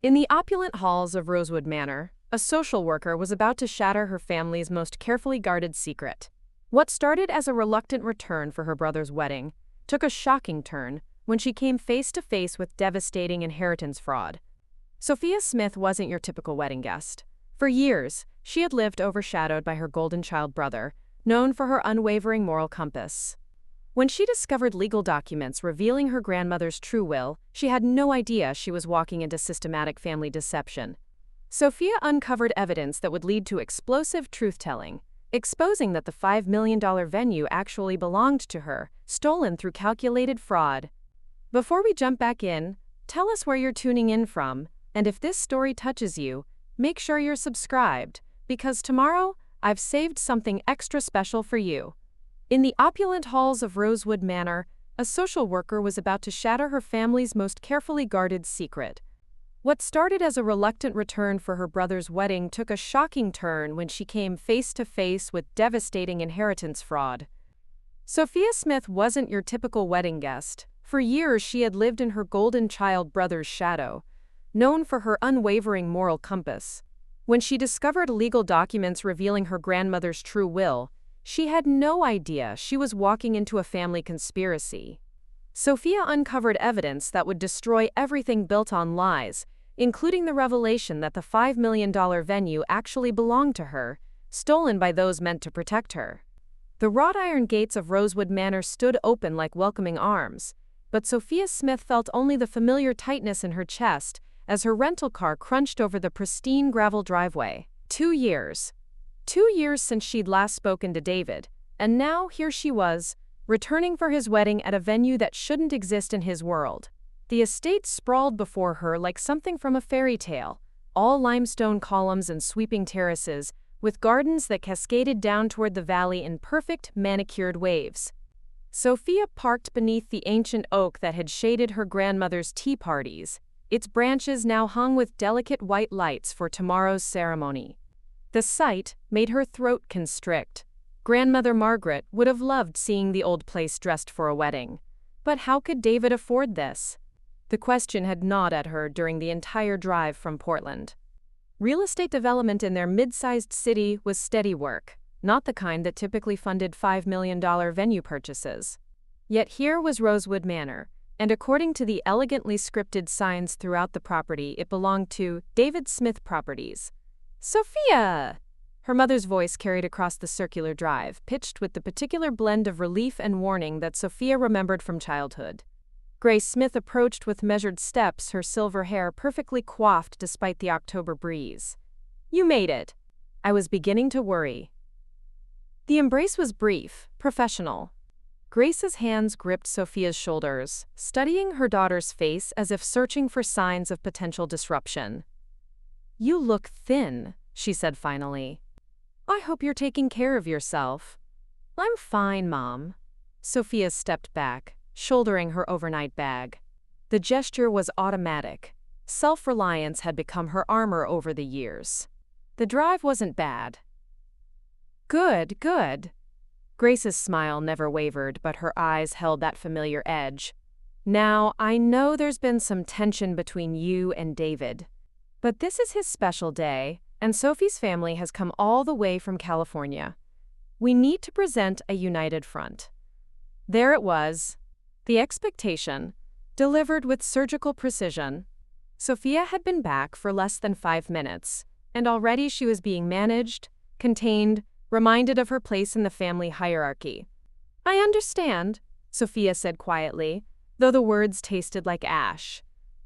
In the opulent halls of Rosewood Manor, a social worker was about to shatter her family's most carefully guarded secret. What started as a reluctant return for her brother's wedding took a shocking turn when she came face to face with devastating inheritance fraud. Sophia Smith wasn't your typical wedding guest. For years, she had lived overshadowed by her golden child brother, known for her unwavering moral compass. When she discovered legal documents revealing her grandmother's true will, she had no idea she was walking into systematic family deception. Sophia uncovered evidence that would lead to explosive truth-telling, exposing that the $5 million venue actually belonged to her, stolen through calculated fraud. Before we jump back in, tell us where you're tuning in from, and if this story touches you, make sure you're subscribed, because tomorrow, I've saved something extra special for you. In the opulent halls of Rosewood Manor, a social worker was about to shatter her family's most carefully guarded secret. What started as a reluctant return for her brother's wedding took a shocking turn when she came face to face with devastating inheritance fraud. Sophia Smith wasn't your typical wedding guest. For years, she had lived in her golden child brother's shadow, known for her unwavering moral compass. When she discovered legal documents revealing her grandmother's true will, she had no idea she was walking into a family conspiracy. Sophia uncovered evidence that would destroy everything built on lies, including the revelation that the $5 million venue actually belonged to her, stolen by those meant to protect her. The wrought iron gates of Rosewood Manor stood open like welcoming arms, but Sophia Smith felt only the familiar tightness in her chest as her rental car crunched over the pristine gravel driveway. 2 years. 2 years since she'd last spoken to David, and now here she was, returning for his wedding at a venue that shouldn't exist in his world. The estate sprawled before her like something from a fairy tale, all limestone columns and sweeping terraces, with gardens that cascaded down toward the valley in perfect, manicured waves. Sophia parked beneath the ancient oak that had shaded her grandmother's tea parties, its branches now hung with delicate white lights for tomorrow's ceremony. The sight made her throat constrict. Grandmother Margaret would have loved seeing the old place dressed for a wedding. But how could David afford this? The question had gnawed at her during the entire drive from Portland. Real estate development in their mid-sized city was steady work, not the kind that typically funded $5 million venue purchases. Yet here was Rosewood Manor, and according to the elegantly scripted signs throughout the property, it belonged to David Smith Properties. Sophia! Her mother's voice carried across the circular drive, pitched with the particular blend of relief and warning that Sophia remembered from childhood. Grace Smith approached with measured steps, her silver hair perfectly coiffed despite the October breeze. You made it. I was beginning to worry. The embrace was brief, professional. Grace's hands gripped Sophia's shoulders, studying her daughter's face as if searching for signs of potential disruption. You look thin, she said finally. I hope you're taking care of yourself. I'm fine, Mom. Sophia stepped back, shouldering her overnight bag. The gesture was automatic. Self-reliance had become her armor over the years. The drive wasn't bad. Good, good. Grace's smile never wavered, but her eyes held that familiar edge. Now, I know there's been some tension between you and David. But this is his special day, and Sophie's family has come all the way from California. We need to present a united front. There it was. The expectation, delivered with surgical precision. Sophia had been back for less than 5 minutes, and already she was being managed, contained, reminded of her place in the family hierarchy. I understand, Sophia said quietly, though the words tasted like ash.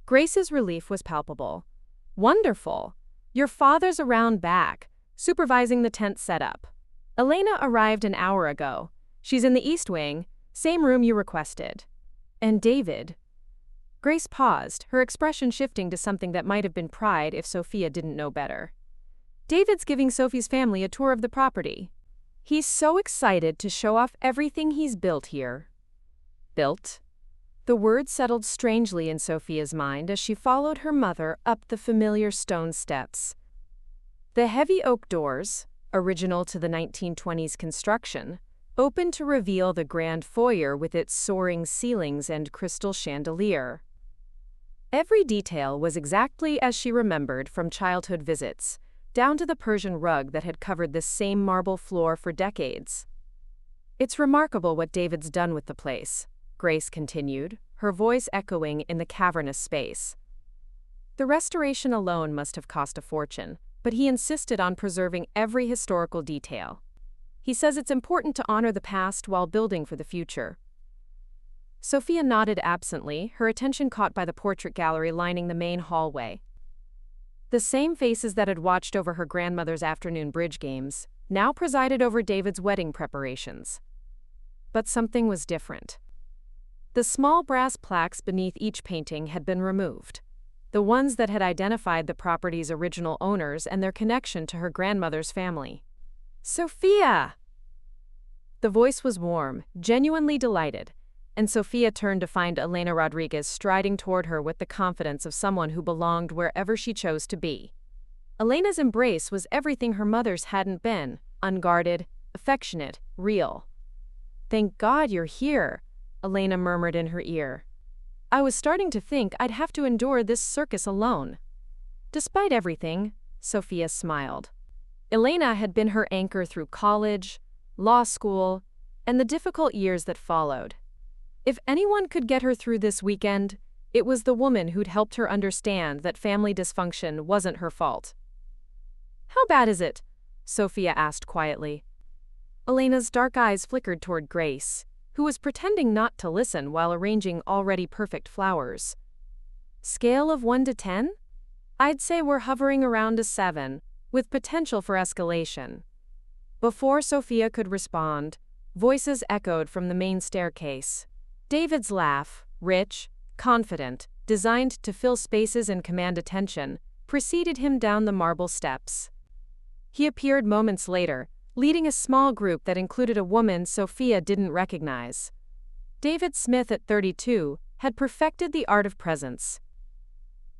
Grace's relief was palpable. Wonderful. Your father's around back, supervising the tent setup. Elena arrived an hour ago. She's in the East Wing, same room you requested. And David? Grace paused, her expression shifting to something that might have been pride if Sophia didn't know better. David's giving Sophie's family a tour of the property. He's so excited to show off everything he's built here. Built? The word settled strangely in Sophia's mind as she followed her mother up the familiar stone steps. The heavy oak doors, original to the 1920s construction, opened to reveal the grand foyer with its soaring ceilings and crystal chandelier. Every detail was exactly as she remembered from childhood visits, down to the Persian rug that had covered this same marble floor for decades. "It's remarkable what David's done with the place," Grace continued, her voice echoing in the cavernous space. "The restoration alone must have cost a fortune, but he insisted on preserving every historical detail. He says it's important to honor the past while building for the future." Sophia nodded absently, her attention caught by the portrait gallery lining the main hallway. The same faces that had watched over her grandmother's afternoon bridge games now presided over David's wedding preparations. But something was different. The small brass plaques beneath each painting had been removed, the ones that had identified the property's original owners and their connection to her grandmother's family. "Sophia!" The voice was warm, genuinely delighted, and Sophia turned to find Elena Rodriguez striding toward her with the confidence of someone who belonged wherever she chose to be. Elena's embrace was everything her mother's hadn't been: unguarded, affectionate, real. "Thank God you're here," Elena murmured in her ear. "I was starting to think I'd have to endure this circus alone." Despite everything, Sophia smiled. Elena had been her anchor through college, law school, and the difficult years that followed. If anyone could get her through this weekend, it was the woman who'd helped her understand that family dysfunction wasn't her fault. "How bad is it?" Sophia asked quietly. Elena's dark eyes flickered toward Grace, who was pretending not to listen while arranging already perfect flowers. "Scale of 1 to 10? I'd say we're hovering around a 7, with potential for escalation." Before Sophia could respond, voices echoed from the main staircase. David's laugh, rich, confident, designed to fill spaces and command attention, preceded him down the marble steps. He appeared moments later, leading a small group that included a woman Sophia didn't recognize. David Smith, at 32, had perfected the art of presence.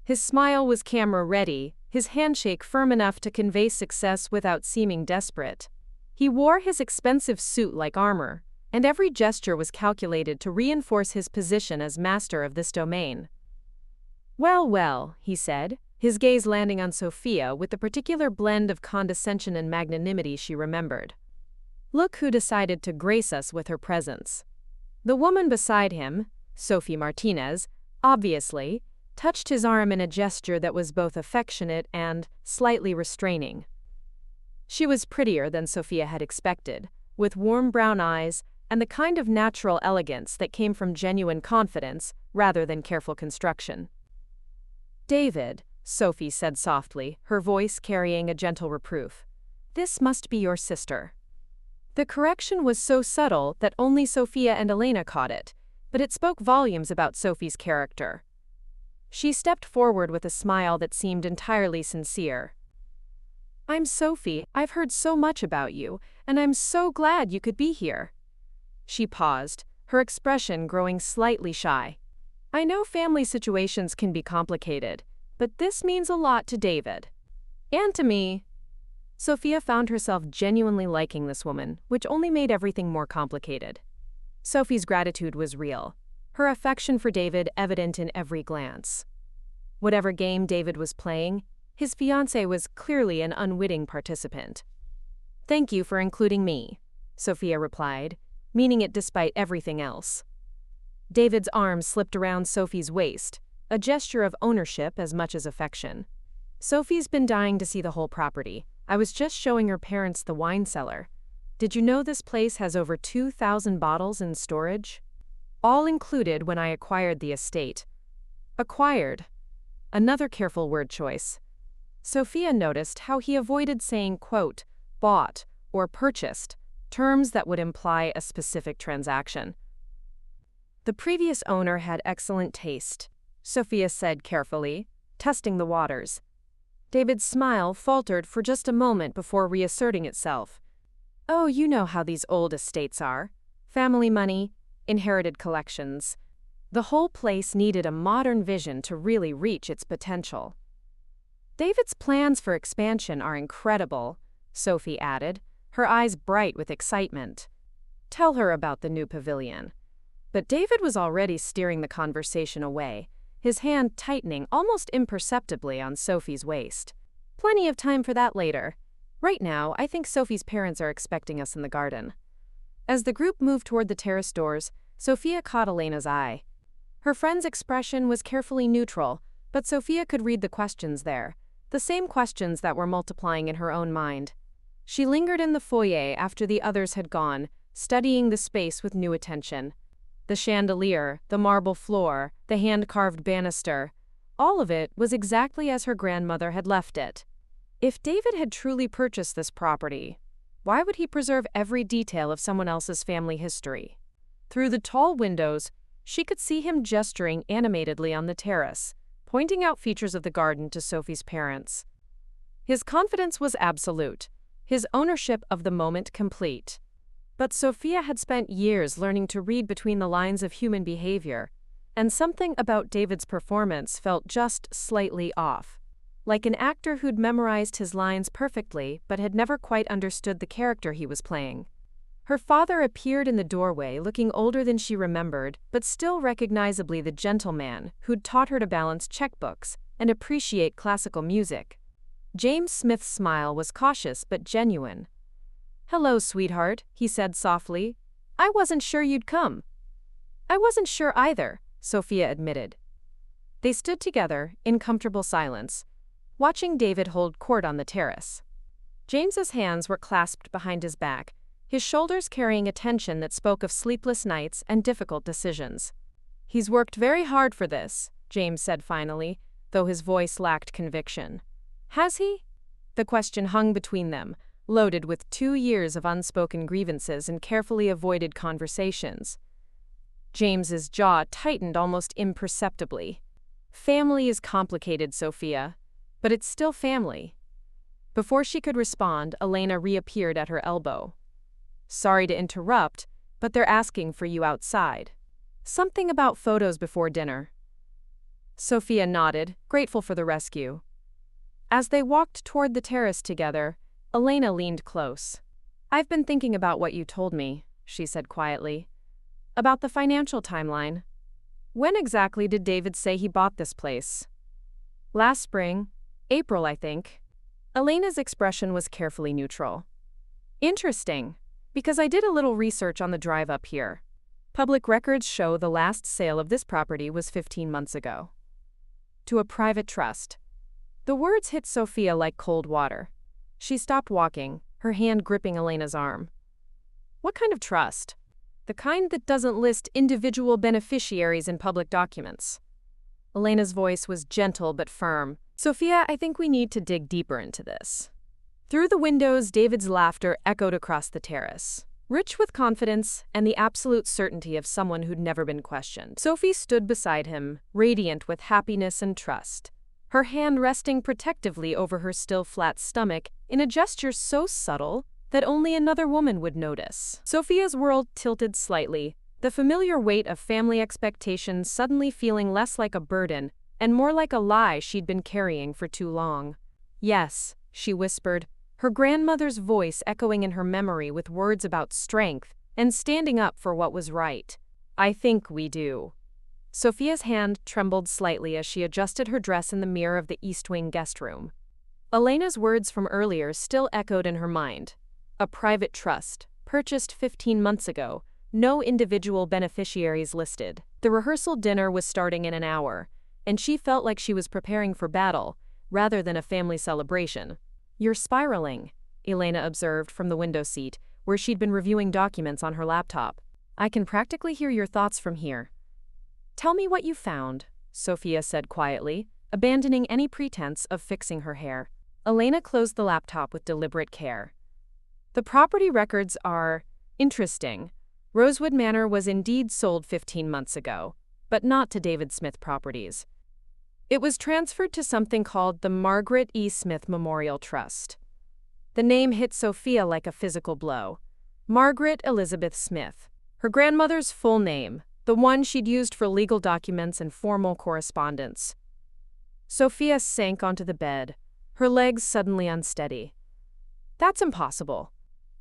His smile was camera-ready, his handshake firm enough to convey success without seeming desperate. He wore his expensive suit like armor, and every gesture was calculated to reinforce his position as master of this domain. "Well, well," he said, his gaze landing on Sophia with the particular blend of condescension and magnanimity she remembered. "Look who decided to grace us with her presence." The woman beside him, Sophie Martinez, obviously, touched his arm in a gesture that was both affectionate and slightly restraining. She was prettier than Sophia had expected, with warm brown eyes and the kind of natural elegance that came from genuine confidence rather than careful construction. "David," Sophie said softly, her voice carrying a gentle reproof, "this must be your sister." The correction was so subtle that only Sophia and Elena caught it, but it spoke volumes about Sophie's character. She stepped forward with a smile that seemed entirely sincere. "I'm Sophie, I've heard so much about you, and I'm so glad you could be here." She paused, her expression growing slightly shy. "I know family situations can be complicated, but this means a lot to David. And to me." Sophia found herself genuinely liking this woman, which only made everything more complicated. Sophie's gratitude was real, her affection for David evident in every glance. Whatever game David was playing, his fiancée was clearly an unwitting participant. "Thank you for including me," Sophia replied, meaning it despite everything else. David's arm slipped around Sophie's waist, a gesture of ownership as much as affection. "Sophie's been dying to see the whole property. I was just showing her parents the wine cellar. Did you know this place has over 2,000 bottles in storage? All included when I acquired the estate." Acquired. Another careful word choice. Sophia noticed how he avoided saying, quote, "bought" or "purchased," terms that would imply a specific transaction. "The previous owner had excellent taste," Sophia said carefully, testing the waters. David's smile faltered for just a moment before reasserting itself. "Oh, you know how these old estates are. Family money, inherited collections. The whole place needed a modern vision to really reach its potential." "David's plans for expansion are incredible," Sophie added, her eyes bright with excitement. "Tell her about the new pavilion." But David was already steering the conversation away, his hand tightening almost imperceptibly on Sophie's waist. Plenty of time for that later. Right now, I think Sophie's parents are expecting us in the garden. As the group moved toward the terrace doors, Sophia caught Elena's eye. Her friend's expression was carefully neutral, but Sophia could read the questions there, the same questions that were multiplying in her own mind. She lingered in the foyer after the others had gone, studying the space with new attention. The chandelier, the marble floor, the hand-carved banister, all of it was exactly as her grandmother had left it. If David had truly purchased this property, why would he preserve every detail of someone else's family history? Through the tall windows, she could see him gesturing animatedly on the terrace, pointing out features of the garden to Sophie's parents. His confidence was absolute, his ownership of the moment complete. But Sophia had spent years learning to read between the lines of human behavior, and something about David's performance felt just slightly off. Like an actor who'd memorized his lines perfectly but had never quite understood the character he was playing. Her father appeared in the doorway looking older than she remembered, but still recognizably the gentleman who'd taught her to balance checkbooks and appreciate classical music. James Smith's smile was cautious but genuine. "Hello, sweetheart," he said softly. "I wasn't sure you'd come." "I wasn't sure either," Sophia admitted. They stood together, in comfortable silence, watching David hold court on the terrace. James's hands were clasped behind his back, his shoulders carrying a tension that spoke of sleepless nights and difficult decisions. "He's worked very hard for this," James said finally, though his voice lacked conviction. "Has he?" The question hung between them, loaded with 2 years of unspoken grievances and carefully avoided conversations. James's jaw tightened almost imperceptibly. "Family is complicated, Sophia, but it's still family." Before she could respond, Elena reappeared at her elbow. "Sorry to interrupt, but they're asking for you outside. Something about photos before dinner." Sophia nodded, grateful for the rescue. As they walked toward the terrace together, Elena leaned close. "I've been thinking about what you told me," she said quietly. "About the financial timeline. When exactly did David say he bought this place?" "Last spring. April, I think." Elena's expression was carefully neutral. "Interesting, because I did a little research on the drive up here. Public records show the last sale of this property was 15 months ago. To a private trust." The words hit Sophia like cold water. She stopped walking, her hand gripping Elena's arm. "What kind of trust?" "The kind that doesn't list individual beneficiaries in public documents." Elena's voice was gentle but firm. "Sophia, I think we need to dig deeper into this." Through the windows, David's laughter echoed across the terrace, rich with confidence and the absolute certainty of someone who'd never been questioned. Sophie stood beside him, radiant with happiness and trust, her hand resting protectively over her still flat stomach in a gesture so subtle that only another woman would notice. Sophia's world tilted slightly, the familiar weight of family expectations suddenly feeling less like a burden and more like a lie she'd been carrying for too long. "Yes," she whispered, her grandmother's voice echoing in her memory with words about strength and standing up for what was right. "I think we do." Sophia's hand trembled slightly as she adjusted her dress in the mirror of the East Wing guest room. Elena's words from earlier still echoed in her mind. A private trust, purchased 15 months ago, no individual beneficiaries listed. The rehearsal dinner was starting in an hour, and she felt like she was preparing for battle, rather than a family celebration. "You're spiraling," Elena observed from the window seat, where she'd been reviewing documents on her laptop. "I can practically hear your thoughts from here." "Tell me what you found," Sophia said quietly, abandoning any pretense of fixing her hair. Elena closed the laptop with deliberate care. "The property records are interesting. Rosewood Manor was indeed sold 15 months ago, but not to David Smith Properties. It was transferred to something called the Margaret E. Smith Memorial Trust." The name hit Sophia like a physical blow. Margaret Elizabeth Smith, her grandmother's full name, the one she'd used for legal documents and formal correspondence. Sophia sank onto the bed, her legs suddenly unsteady. "That's impossible.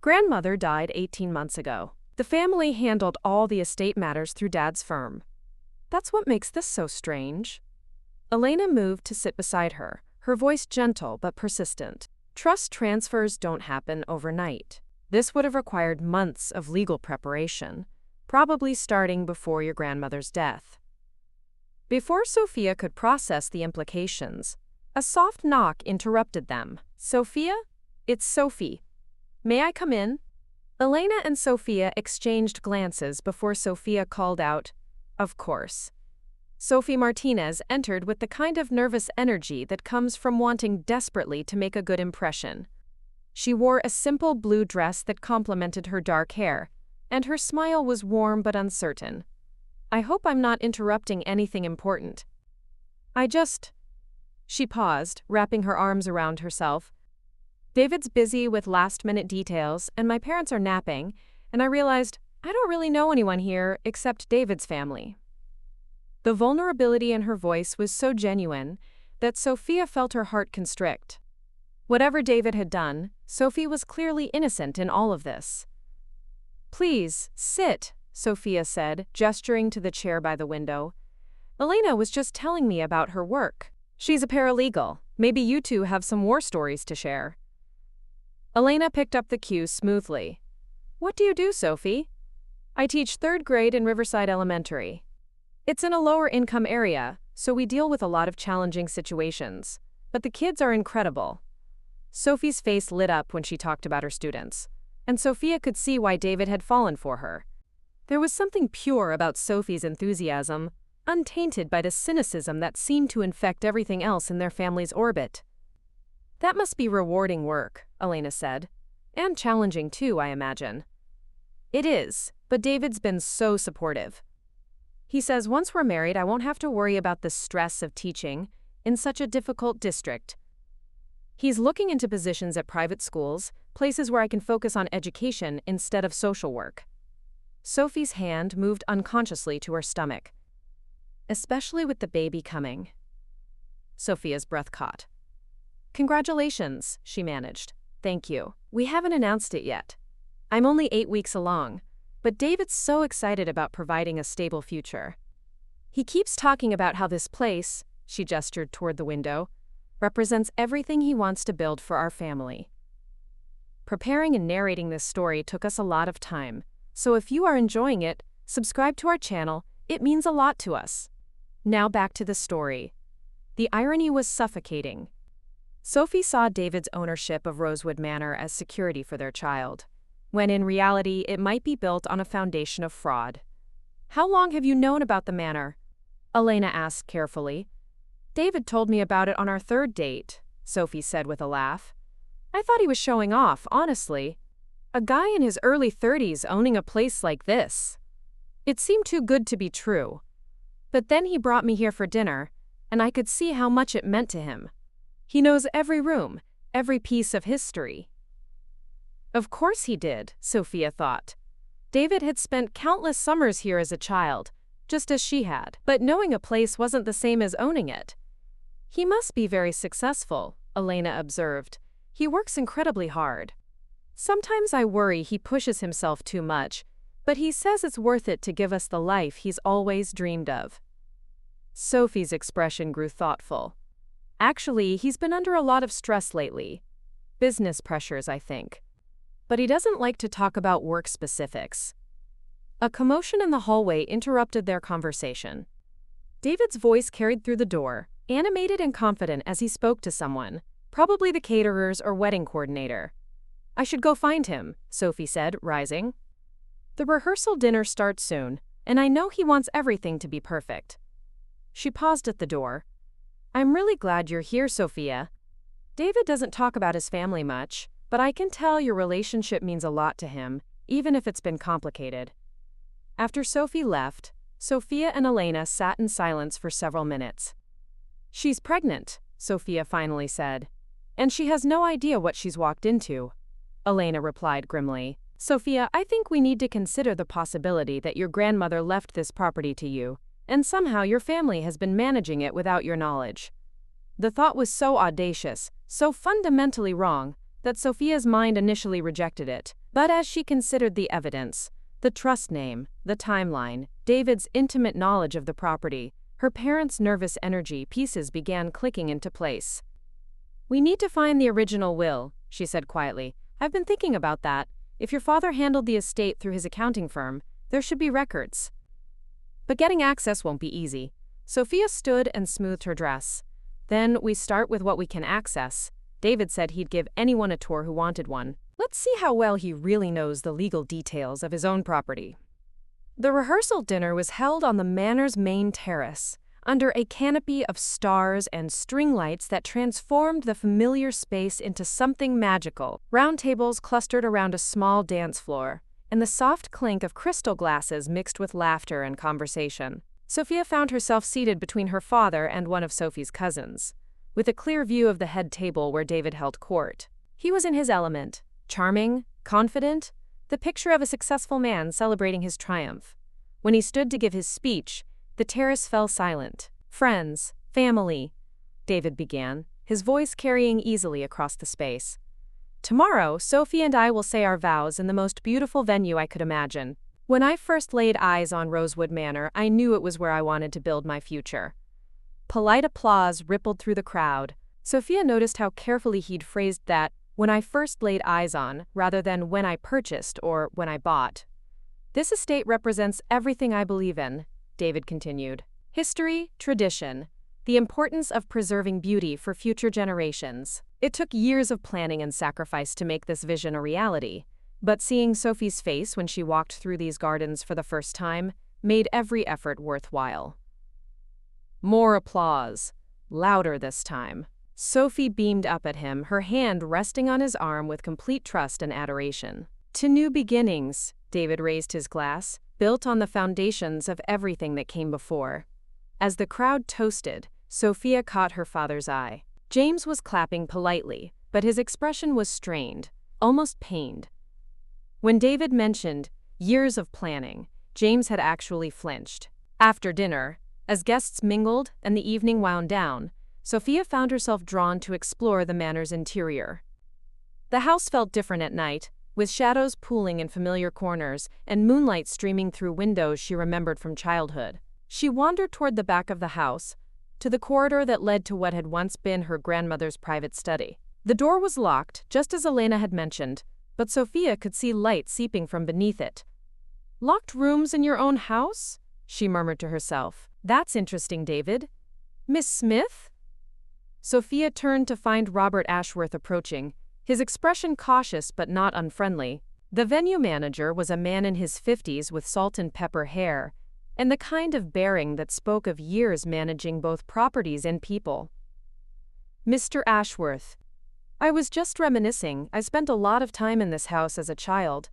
Grandmother died 18 months ago. The family handled all the estate matters through Dad's firm. That's what makes this so strange." Elena moved to sit beside her, her voice gentle but persistent. Trust transfers don't happen overnight. This would have required months of legal preparation, probably starting before your grandmother's death. Before Sophia could process the implications, a soft knock interrupted them. "Sophia? It's Sophie. May I come in?" Elena and Sophia exchanged glances before Sophia called out, "Of course." Sophie Martinez entered with the kind of nervous energy that comes from wanting desperately to make a good impression. She wore a simple blue dress that complemented her dark hair, and her smile was warm but uncertain. "I hope I'm not interrupting anything important." She paused, wrapping her arms around herself. "David's busy with last-minute details, and my parents are napping, and I realized I don't really know anyone here except David's family." The vulnerability in her voice was so genuine that Sophia felt her heart constrict. Whatever David had done, Sophie was clearly innocent in all of this. "Please, sit," Sophia said, gesturing to the chair by the window. "Elena was just telling me about her work. She's a paralegal. Maybe you two have some war stories to share." Elena picked up the cue smoothly. "What do you do, Sophie?" "I teach 3rd grade in Riverside Elementary. It's in a lower-income area, so we deal with a lot of challenging situations. But the kids are incredible." Sophie's face lit up when she talked about her students, and Sophia could see why David had fallen for her. There was something pure about Sophie's enthusiasm, untainted by the cynicism that seemed to infect everything else in their family's orbit. "That must be rewarding work," Elena said. "And challenging too, I imagine." "It is, but David's been so supportive. He says once we're married I won't have to worry about the stress of teaching in such a difficult district. He's looking into positions at private schools, places where I can focus on education instead of social work." Sophie's hand moved unconsciously to her stomach. "Especially with the baby coming." Sophia's breath caught. "Congratulations," she managed. "Thank you. We haven't announced it yet. I'm only 8 weeks along, but David's so excited about providing a stable future. He keeps talking about how this place," she gestured toward the window, "represents everything he wants to build for our family." Preparing and narrating this story took us a lot of time, so if you are enjoying it, subscribe to our channel, it means a lot to us. Now back to the story. The irony was suffocating. Sophie saw David's ownership of Rosewood Manor as security for their child, when in reality it might be built on a foundation of fraud. "How long have you known about the manor?" Elena asked carefully. "David told me about it on our 3rd date," Sophie said with a laugh. "I thought he was showing off, honestly. A guy in his early 30s owning a place like this. It seemed too good to be true. But then he brought me here for dinner, and I could see how much it meant to him. He knows every room, every piece of history." Of course he did, Sophia thought. David had spent countless summers here as a child, just as she had, but knowing a place wasn't the same as owning it. "He must be very successful," Elena observed. "He works incredibly hard. Sometimes I worry he pushes himself too much, but he says it's worth it to give us the life he's always dreamed of." Sophie's expression grew thoughtful. "Actually, he's been under a lot of stress lately. Business pressures, I think. But he doesn't like to talk about work specifics." A commotion in the hallway interrupted their conversation. David's voice carried through the door, animated and confident as he spoke to someone, probably the caterers or wedding coordinator. "I should go find him," Sophie said, rising. "The rehearsal dinner starts soon, and I know he wants everything to be perfect." She paused at the door. "I'm really glad you're here, Sophia. David doesn't talk about his family much, but I can tell your relationship means a lot to him, even if it's been complicated." After Sophie left, Sophia and Elena sat in silence for several minutes. "She's pregnant," Sophia finally said. "And she has no idea what she's walked into," Elena replied grimly. "Sophia, I think we need to consider the possibility that your grandmother left this property to you, and somehow your family has been managing it without your knowledge." The thought was so audacious, so fundamentally wrong, that Sophia's mind initially rejected it, but as she considered the evidence, the trust name, the timeline, David's intimate knowledge of the property, Her parents' nervous energy pieces began clicking into place. "We need to find the original will," she said quietly. "I've been thinking about that. If your father handled the estate through his accounting firm, there should be records. But getting access won't be easy." Sophia stood and smoothed her dress. "Then we start with what we can access. David said he'd give anyone a tour who wanted one. Let's see how well he really knows the legal details of his own property." The rehearsal dinner was held on the manor's main terrace, under a canopy of stars and string lights that transformed the familiar space into something magical. Round tables clustered around a small dance floor, and the soft clink of crystal glasses mixed with laughter and conversation. Sophia found herself seated between her father and one of Sophie's cousins, with a clear view of the head table where David held court. He was in his element, charming, confident, the picture of a successful man celebrating his triumph. When he stood to give his speech, the terrace fell silent. "Friends, family," David began, his voice carrying easily across the space. "Tomorrow, Sophie and I will say our vows in the most beautiful venue I could imagine. When I first laid eyes on Rosewood Manor, I knew it was where I wanted to build my future." Polite applause rippled through the crowd. Sophia noticed how carefully he'd phrased that, "when I first laid eyes on," rather than "when I purchased" or "when I bought." "This estate represents everything I believe in," David continued. "History, tradition, the importance of preserving beauty for future generations." It took years of planning and sacrifice to make this vision a reality, but seeing Sophie's face when she walked through these gardens for the first time made every effort worthwhile. More applause, louder this time. Sophie beamed up at him, her hand resting on his arm with complete trust and adoration. "To new beginnings," David raised his glass, "built on the foundations of everything that came before." As the crowd toasted, Sophia caught her father's eye. James was clapping politely, but his expression was strained, almost pained. When David mentioned years of planning, James had actually flinched. After dinner, as guests mingled and the evening wound down, Sophia found herself drawn to explore the manor's interior. The house felt different at night, with shadows pooling in familiar corners and moonlight streaming through windows she remembered from childhood. She wandered toward the back of the house, to the corridor that led to what had once been her grandmother's private study. The door was locked, just as Elena had mentioned, but Sophia could see light seeping from beneath it. "Locked rooms in your own house?" she murmured to herself. "That's interesting, David. Miss Smith?" Sophia turned to find Robert Ashworth approaching, his expression cautious but not unfriendly. The venue manager was a man in his 50s with salt and pepper hair, and the kind of bearing that spoke of years managing both properties and people. "Mr. Ashworth, I was just reminiscing. I spent a lot of time in this house as a child."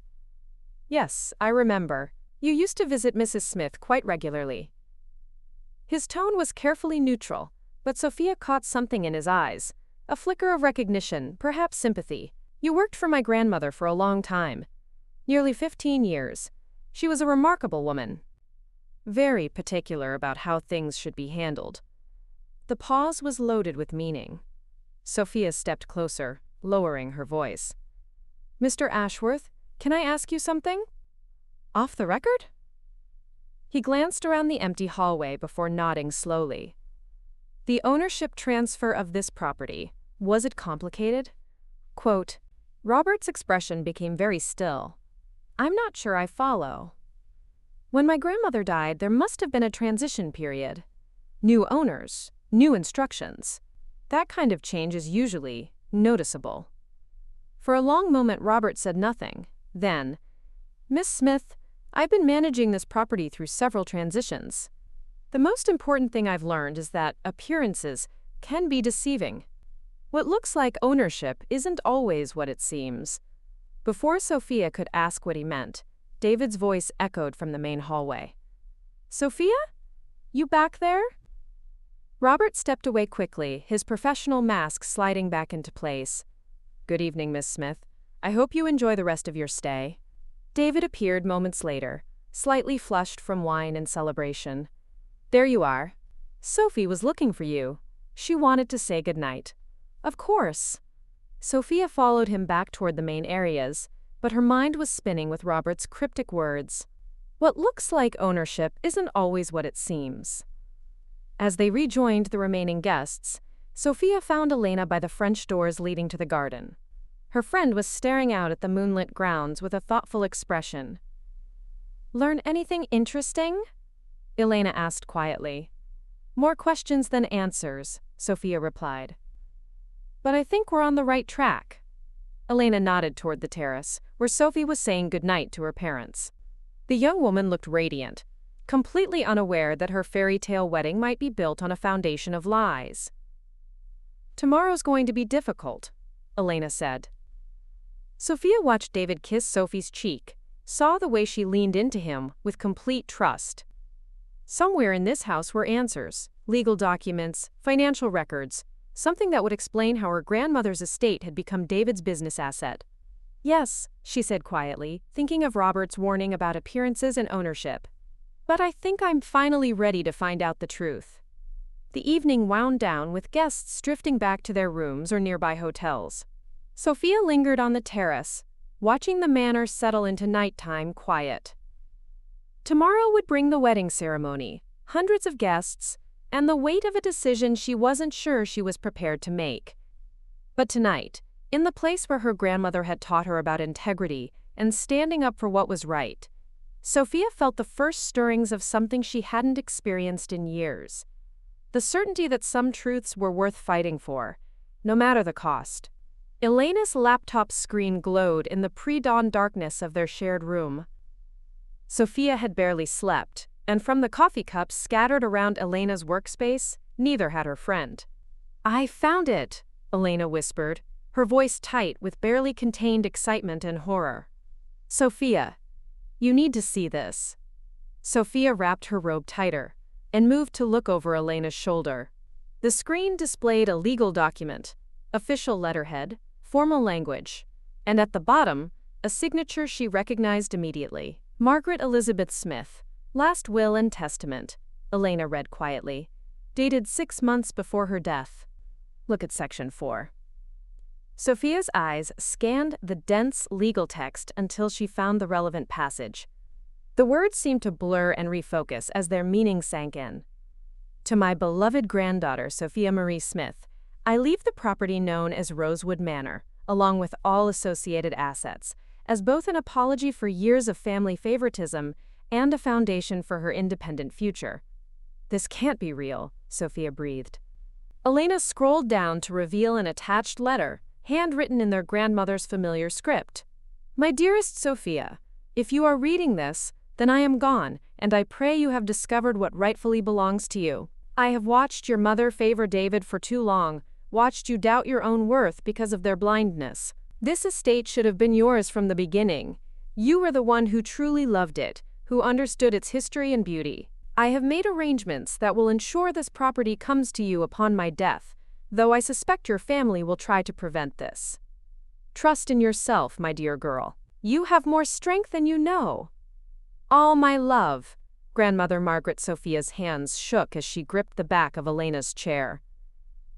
"Yes, I remember. You used to visit Mrs. Smith quite regularly." His tone was carefully neutral, but Sophia caught something in his eyes, a flicker of recognition, perhaps sympathy. "You worked for my grandmother for a long time. Nearly 15 years. She was a remarkable woman. Very particular about how things should be handled." The pause was loaded with meaning. Sophia stepped closer, lowering her voice. "Mr. Ashworth, can I ask you something? Off the record?" He glanced around the empty hallway before nodding slowly. "The ownership transfer of this property, was it complicated?" Quote, Robert's expression became very still. "I'm not sure I follow. When my grandmother died, there must have been a transition period. New owners, new instructions. That kind of change is usually noticeable." For a long moment, Robert said nothing. Then, "Miss Smith, I've been managing this property through several transitions. The most important thing I've learned is that appearances can be deceiving. What looks like ownership isn't always what it seems." Before Sophia could ask what he meant, David's voice echoed from the main hallway. "Sophia? You back there?" Robert stepped away quickly, his professional mask sliding back into place. "Good evening, Miss Smith. I hope you enjoy the rest of your stay." David appeared moments later, slightly flushed from wine and celebration. "There you are. Sophie was looking for you. She wanted to say goodnight." "Of course." Sophia followed him back toward the main areas, but her mind was spinning with Robert's cryptic words. "What looks like ownership isn't always what it seems." As they rejoined the remaining guests, Sophia found Elena by the French doors leading to the garden. Her friend was staring out at the moonlit grounds with a thoughtful expression. "Learn anything interesting?" Elena asked quietly. "More questions than answers," Sophia replied. "But I think we're on the right track." Elena nodded toward the terrace, where Sophie was saying goodnight to her parents. The young woman looked radiant, completely unaware that her fairy tale wedding might be built on a foundation of lies. "Tomorrow's going to be difficult," Elena said. Sophia watched David kiss Sophie's cheek, saw the way she leaned into him with complete trust. Somewhere in this house were answers, legal documents, financial records, something that would explain how her grandmother's estate had become David's business asset. "Yes," she said quietly, thinking of Robert's warning about appearances and ownership. "But I think I'm finally ready to find out the truth." The evening wound down with guests drifting back to their rooms or nearby hotels. Sophia lingered on the terrace, watching the manor settle into nighttime quiet. Tomorrow would bring the wedding ceremony, hundreds of guests, and the weight of a decision she wasn't sure she was prepared to make. But tonight, in the place where her grandmother had taught her about integrity and standing up for what was right, Sophia felt the first stirrings of something she hadn't experienced in years. The certainty that some truths were worth fighting for, no matter the cost. Elena's laptop screen glowed in the pre-dawn darkness of their shared room. Sophia had barely slept, and from the coffee cups scattered around Elena's workspace, neither had her friend. "I found it," Elena whispered, her voice tight with barely contained excitement and horror. "Sophia, you need to see this." Sophia wrapped her robe tighter and moved to look over Elena's shoulder. The screen displayed a legal document, official letterhead, formal language, and at the bottom, a signature she recognized immediately. "Margaret Elizabeth Smith, last will and testament," Elena read quietly, dated 6 months before her death. Look at section 4. Sophia's eyes scanned the dense legal text until she found the relevant passage. The words seemed to blur and refocus as their meaning sank in. "To my beloved granddaughter, Sophia Marie Smith, I leave the property known as Rosewood Manor, along with all associated assets, as both an apology for years of family favoritism and a foundation for her independent future." "This can't be real," Sophia breathed. Elena scrolled down to reveal an attached letter, handwritten in their grandmother's familiar script. "My dearest Sophia, if you are reading this, then I am gone, and I pray you have discovered what rightfully belongs to you. I have watched your mother favor David for too long, watched you doubt your own worth because of their blindness. This estate should have been yours from the beginning. You were the one who truly loved it, who understood its history and beauty. I have made arrangements that will ensure this property comes to you upon my death, though I suspect your family will try to prevent this. Trust in yourself, my dear girl. You have more strength than you know. All my love." Grandmother Margaret Sophia's hands shook as she gripped the back of Elena's chair.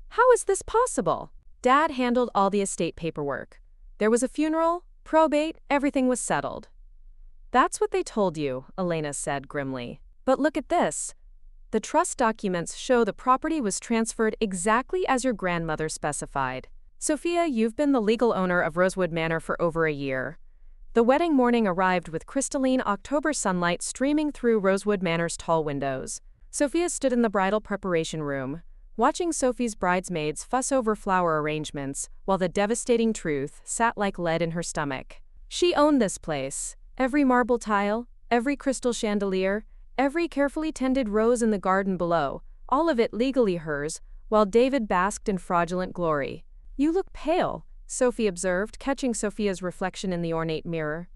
"How is this possible?" "Dad handled all the estate paperwork. There was a funeral, probate, everything was settled." "That's what they told you," Elena said grimly. "But look at this. The trust documents show the property was transferred exactly as your grandmother specified. Sophia, you've been the legal owner of Rosewood Manor for over a year." The wedding morning arrived with crystalline October sunlight streaming through Rosewood Manor's tall windows. Sophia stood in the bridal preparation room, watching Sophie's bridesmaids fuss over flower arrangements, while the devastating truth sat like lead in her stomach. She owned this place. Every marble tile, every crystal chandelier, every carefully tended rose in the garden below, all of it legally hers, while David basked in fraudulent glory. "You look pale," Sophie observed, catching Sophia's reflection in the ornate mirror.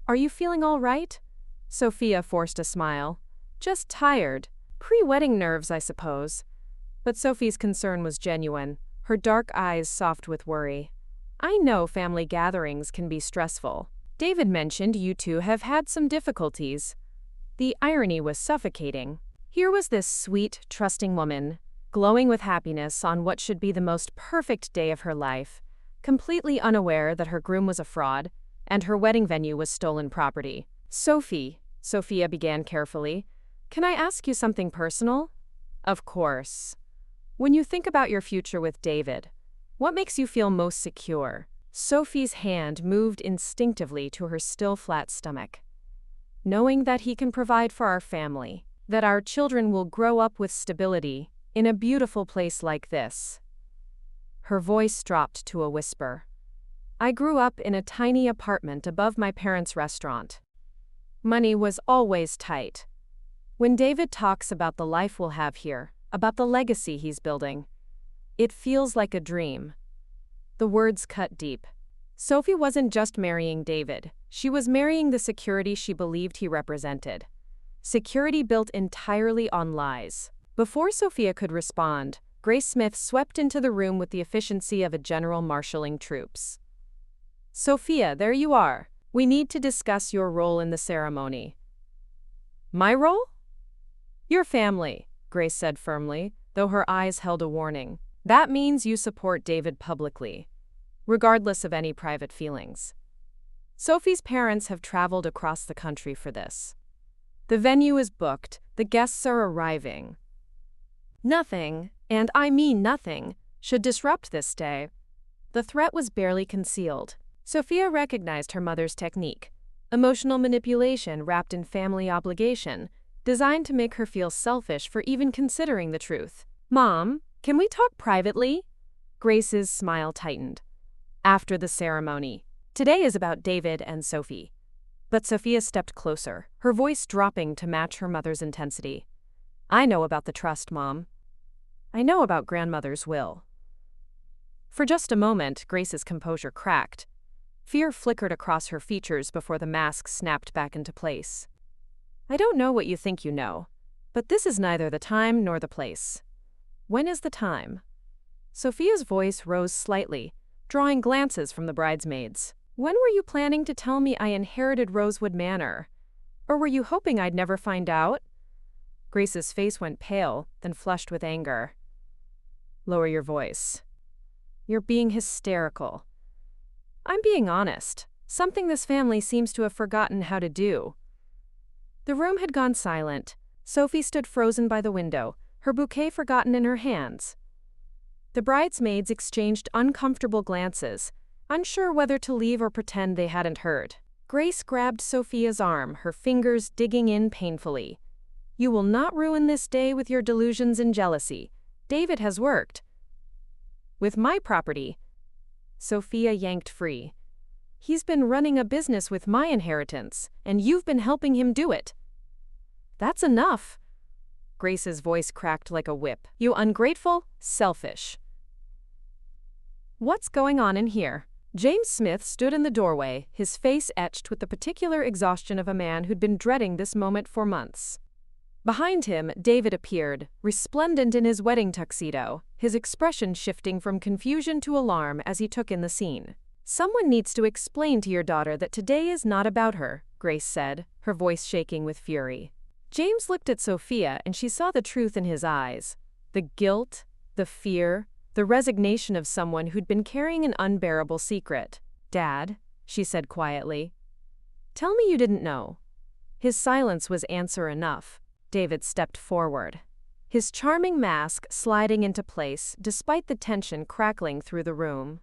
"Are you feeling all right?" Sophia forced a smile. "Just tired. Pre-wedding nerves, I suppose." But Sophie's concern was genuine, her dark eyes soft with worry. "I know family gatherings can be stressful. David mentioned you two have had some difficulties." The irony was suffocating. Here was this sweet, trusting woman, glowing with happiness on what should be the most perfect day of her life, completely unaware that her groom was a fraud, and her wedding venue was stolen property. "Sophie," Sophia began carefully, "can I ask you something personal?" Of course. When you think about your future with David, what makes you feel most secure? Sophie's hand moved instinctively to her still flat stomach. Knowing that he can provide for our family, that our children will grow up with stability in a beautiful place like this. Her voice dropped to a whisper. I grew up in a tiny apartment above my parents' restaurant. Money was always tight. When David talks about the life we'll have here, about the legacy he's building, it feels like a dream. The words cut deep. Sophie wasn't just marrying David, she was marrying the security she believed he represented. Security built entirely on lies. Before Sophia could respond, Grace Smith swept into the room with the efficiency of a general marshalling troops. Sophia, there you are. We need to discuss your role in the ceremony. My role? Your family, Grace said firmly, though her eyes held a warning. That means you support David publicly, regardless of any private feelings. Sophie's parents have traveled across the country for this. The venue is booked, the guests are arriving. Nothing, and I mean nothing, should disrupt this day. The threat was barely concealed. Sophia recognized her mother's technique, emotional manipulation wrapped in family obligation, designed to make her feel selfish for even considering the truth. Mom, can we talk privately? Grace's smile tightened. After the ceremony. Today is about David and Sophie. But Sophia stepped closer, her voice dropping to match her mother's intensity. I know about the trust, Mom. I know about grandmother's will. For just a moment, Grace's composure cracked. Fear flickered across her features before the mask snapped back into place. I don't know what you think you know, but this is neither the time nor the place. When is the time? Sophia's voice rose slightly, drawing glances from the bridesmaids. When were you planning to tell me I inherited Rosewood Manor? Or were you hoping I'd never find out? Grace's face went pale, then flushed with anger. Lower your voice. You're being hysterical. I'm being honest, something this family seems to have forgotten how to do. The room had gone silent. Sophie stood frozen by the window, her bouquet forgotten in her hands. The bridesmaids exchanged uncomfortable glances, unsure whether to leave or pretend they hadn't heard. Grace grabbed Sophia's arm, her fingers digging in painfully. You will not ruin this day with your delusions and jealousy. David has worked. With my property. Sophia yanked free. He's been running a business with my inheritance, and you've been helping him do it. That's enough. Grace's voice cracked like a whip. You ungrateful, selfish. What's going on in here? James Smith stood in the doorway, his face etched with the particular exhaustion of a man who'd been dreading this moment for months. Behind him, David appeared, resplendent in his wedding tuxedo, his expression shifting from confusion to alarm as he took in the scene. Someone needs to explain to your daughter that today is not about her, Grace said, her voice shaking with fury. James looked at Sophia and she saw the truth in his eyes. The guilt, the fear, the resignation of someone who'd been carrying an unbearable secret. Dad, she said quietly. Tell me you didn't know. His silence was answer enough. David stepped forward, his charming mask sliding into place despite the tension crackling through the room.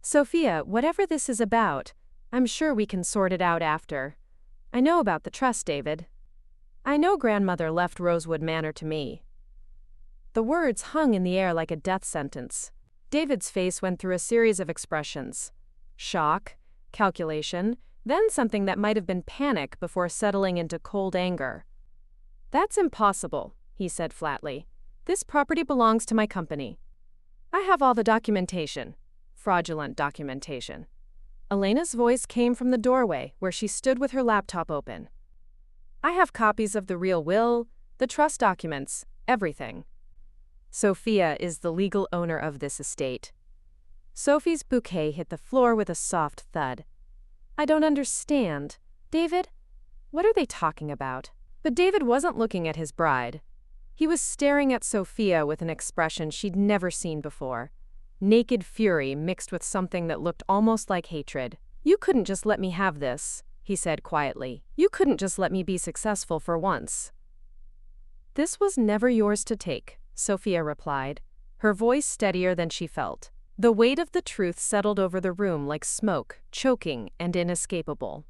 Sophia, whatever this is about, I'm sure we can sort it out after. I know about the trust, David. I know grandmother left Rosewood Manor to me. The words hung in the air like a death sentence. David's face went through a series of expressions. Shock, calculation, then something that might have been panic before settling into cold anger. That's impossible, he said flatly. This property belongs to my company. I have all the documentation. Fraudulent documentation. Elena's voice came from the doorway, where she stood with her laptop open. I have copies of the real will, the trust documents, everything. Sophia is the legal owner of this estate. Sophie's bouquet hit the floor with a soft thud. I don't understand. David? What are they talking about? But David wasn't looking at his bride. He was staring at Sophia with an expression she'd never seen before. Naked fury mixed with something that looked almost like hatred. You couldn't just let me have this, he said quietly. You couldn't just let me be successful for once. This was never yours to take, Sophia replied, her voice steadier than she felt. The weight of the truth settled over the room like smoke, choking and inescapable.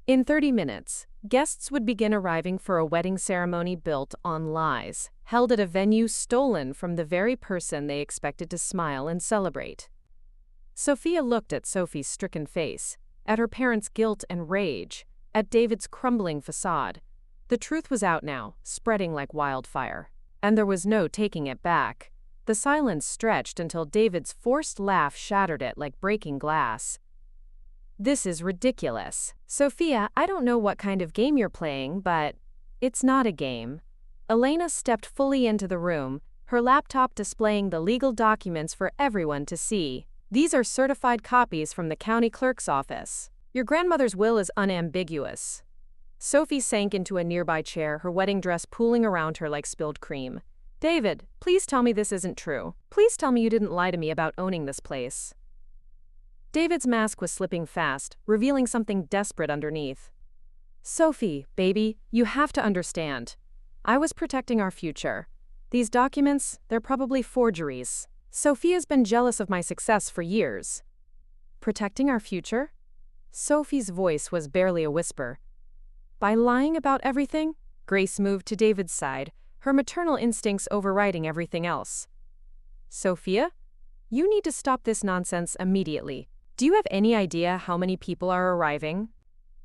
In 30 minutes, guests would begin arriving for a wedding ceremony built on lies, held at a venue stolen from the very person they expected to smile and celebrate. Sophia looked at Sophie's stricken face, at her parents' guilt and rage, at David's crumbling facade. The truth was out now, spreading like wildfire. And there was no taking it back. The silence stretched until David's forced laugh shattered it like breaking glass. This is ridiculous. Sophia, I don't know what kind of game you're playing, but it's not a game. Elena stepped fully into the room, her laptop displaying the legal documents for everyone to see. These are certified copies from the county clerk's office. Your grandmother's will is unambiguous. Sophie sank into a nearby chair, her wedding dress pooling around her like spilled cream. David, please tell me this isn't true. Please tell me you didn't lie to me about owning this place. David's mask was slipping fast, revealing something desperate underneath. Sophie, baby, you have to understand. I was protecting our future. These documents, they're probably forgeries. Sophia's been jealous of my success for years. Protecting our future? Sophie's voice was barely a whisper. By lying about everything? Grace moved to David's side, her maternal instincts overriding everything else. Sophia, you need to stop this nonsense immediately. Do you have any idea how many people are arriving?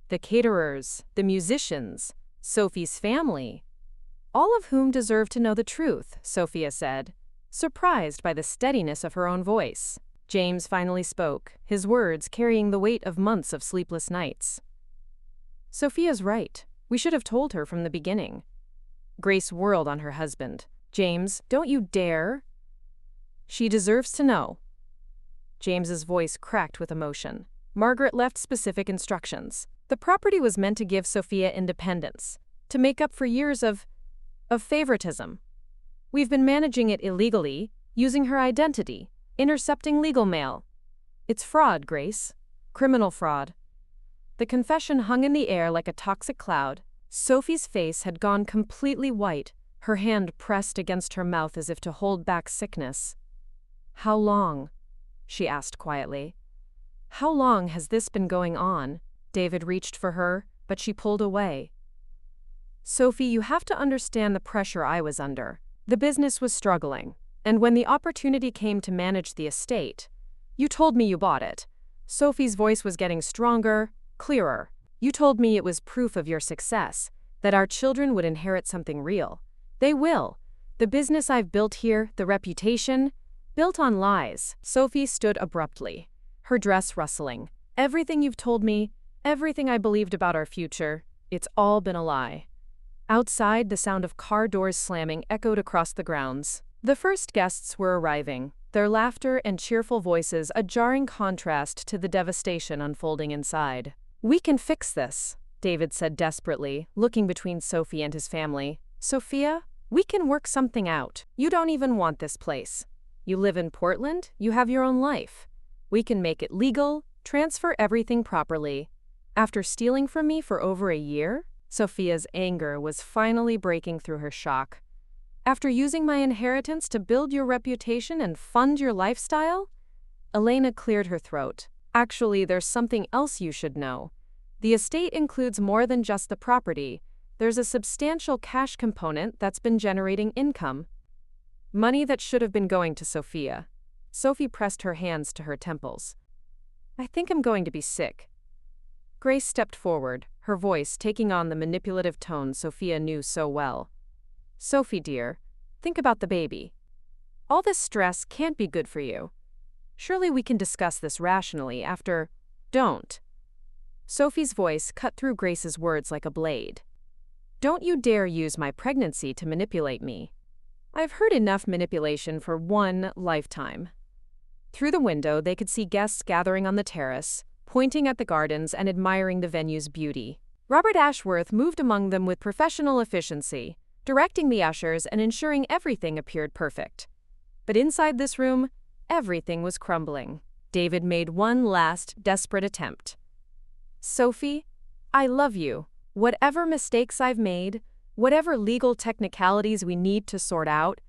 The caterers, the musicians, Sophie's family. All of whom deserve to know the truth, Sophia said, surprised by the steadiness of her own voice. James finally spoke, his words carrying the weight of months of sleepless nights. Sophia's right. We should have told her from the beginning. Grace whirled on her husband. James, don't you dare. She deserves to know. James's voice cracked with emotion. Margaret left specific instructions. The property was meant to give Sophia independence, to make up for years of favoritism. We've been managing it illegally, using her identity, intercepting legal mail. It's fraud, Grace. Criminal fraud. The confession hung in the air like a toxic cloud. Sophie's face had gone completely white, her hand pressed against her mouth as if to hold back sickness. How long? She asked quietly. How long has this been going on? David reached for her, but she pulled away. Sophie, you have to understand the pressure I was under. The business was struggling, and when the opportunity came to manage the estate, you told me you bought it. Sophie's voice was getting stronger, clearer. You told me it was proof of your success, that our children would inherit something real. They will. The business I've built here, the reputation, built on lies. Sophie stood abruptly, her dress rustling. Everything you've told me, everything I believed about our future, it's all been a lie. Outside, the sound of car doors slamming echoed across the grounds. The first guests were arriving, their laughter and cheerful voices a jarring contrast to the devastation unfolding inside. We can fix this, David said desperately, looking between Sophie and his family. Sophia, we can work something out. You don't even want this place. You live in Portland, you have your own life. We can make it legal, transfer everything properly. After stealing from me for over a year? Sophia's anger was finally breaking through her shock. After using my inheritance to build your reputation and fund your lifestyle? Elena cleared her throat. Actually, there's something else you should know. The estate includes more than just the property. There's a substantial cash component that's been generating income. Money that should have been going to Sophia. Sophie pressed her hands to her temples. I think I'm going to be sick. Grace stepped forward, her voice taking on the manipulative tone Sophia knew so well. Sophie, dear, think about the baby. All this stress can't be good for you. Surely we can discuss this rationally after. Don't. Sophie's voice cut through Grace's words like a blade. Don't you dare use my pregnancy to manipulate me. I've heard enough manipulation for one lifetime. Through the window, they could see guests gathering on the terrace, pointing at the gardens and admiring the venue's beauty. Robert Ashworth moved among them with professional efficiency, directing the ushers and ensuring everything appeared perfect. But inside this room, everything was crumbling. David made one last, desperate attempt. Sophie, I love you. Whatever mistakes I've made, Whatever legal technicalities we need to sort out,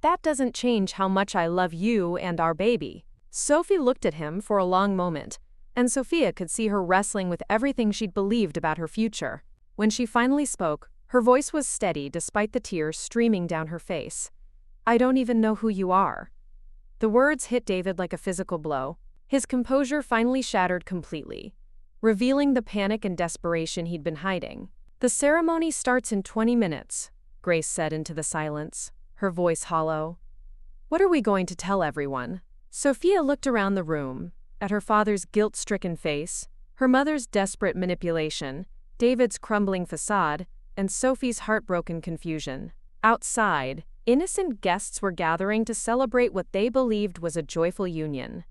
that doesn't change how much I love you and our baby." Sophie looked at him for a long moment, and Sophia could see her wrestling with everything she'd believed about her future. When she finally spoke, her voice was steady despite the tears streaming down her face. "I don't even know who you are." The words hit David like a physical blow. His composure finally shattered completely, revealing the panic and desperation he'd been hiding. "The ceremony starts in 20 minutes, Grace said into the silence, her voice hollow. "What are we going to tell everyone?" Sophia looked around the room, at her father's guilt-stricken face, her mother's desperate manipulation, David's crumbling facade, and Sophie's heartbroken confusion. Outside, innocent guests were gathering to celebrate what they believed was a joyful union.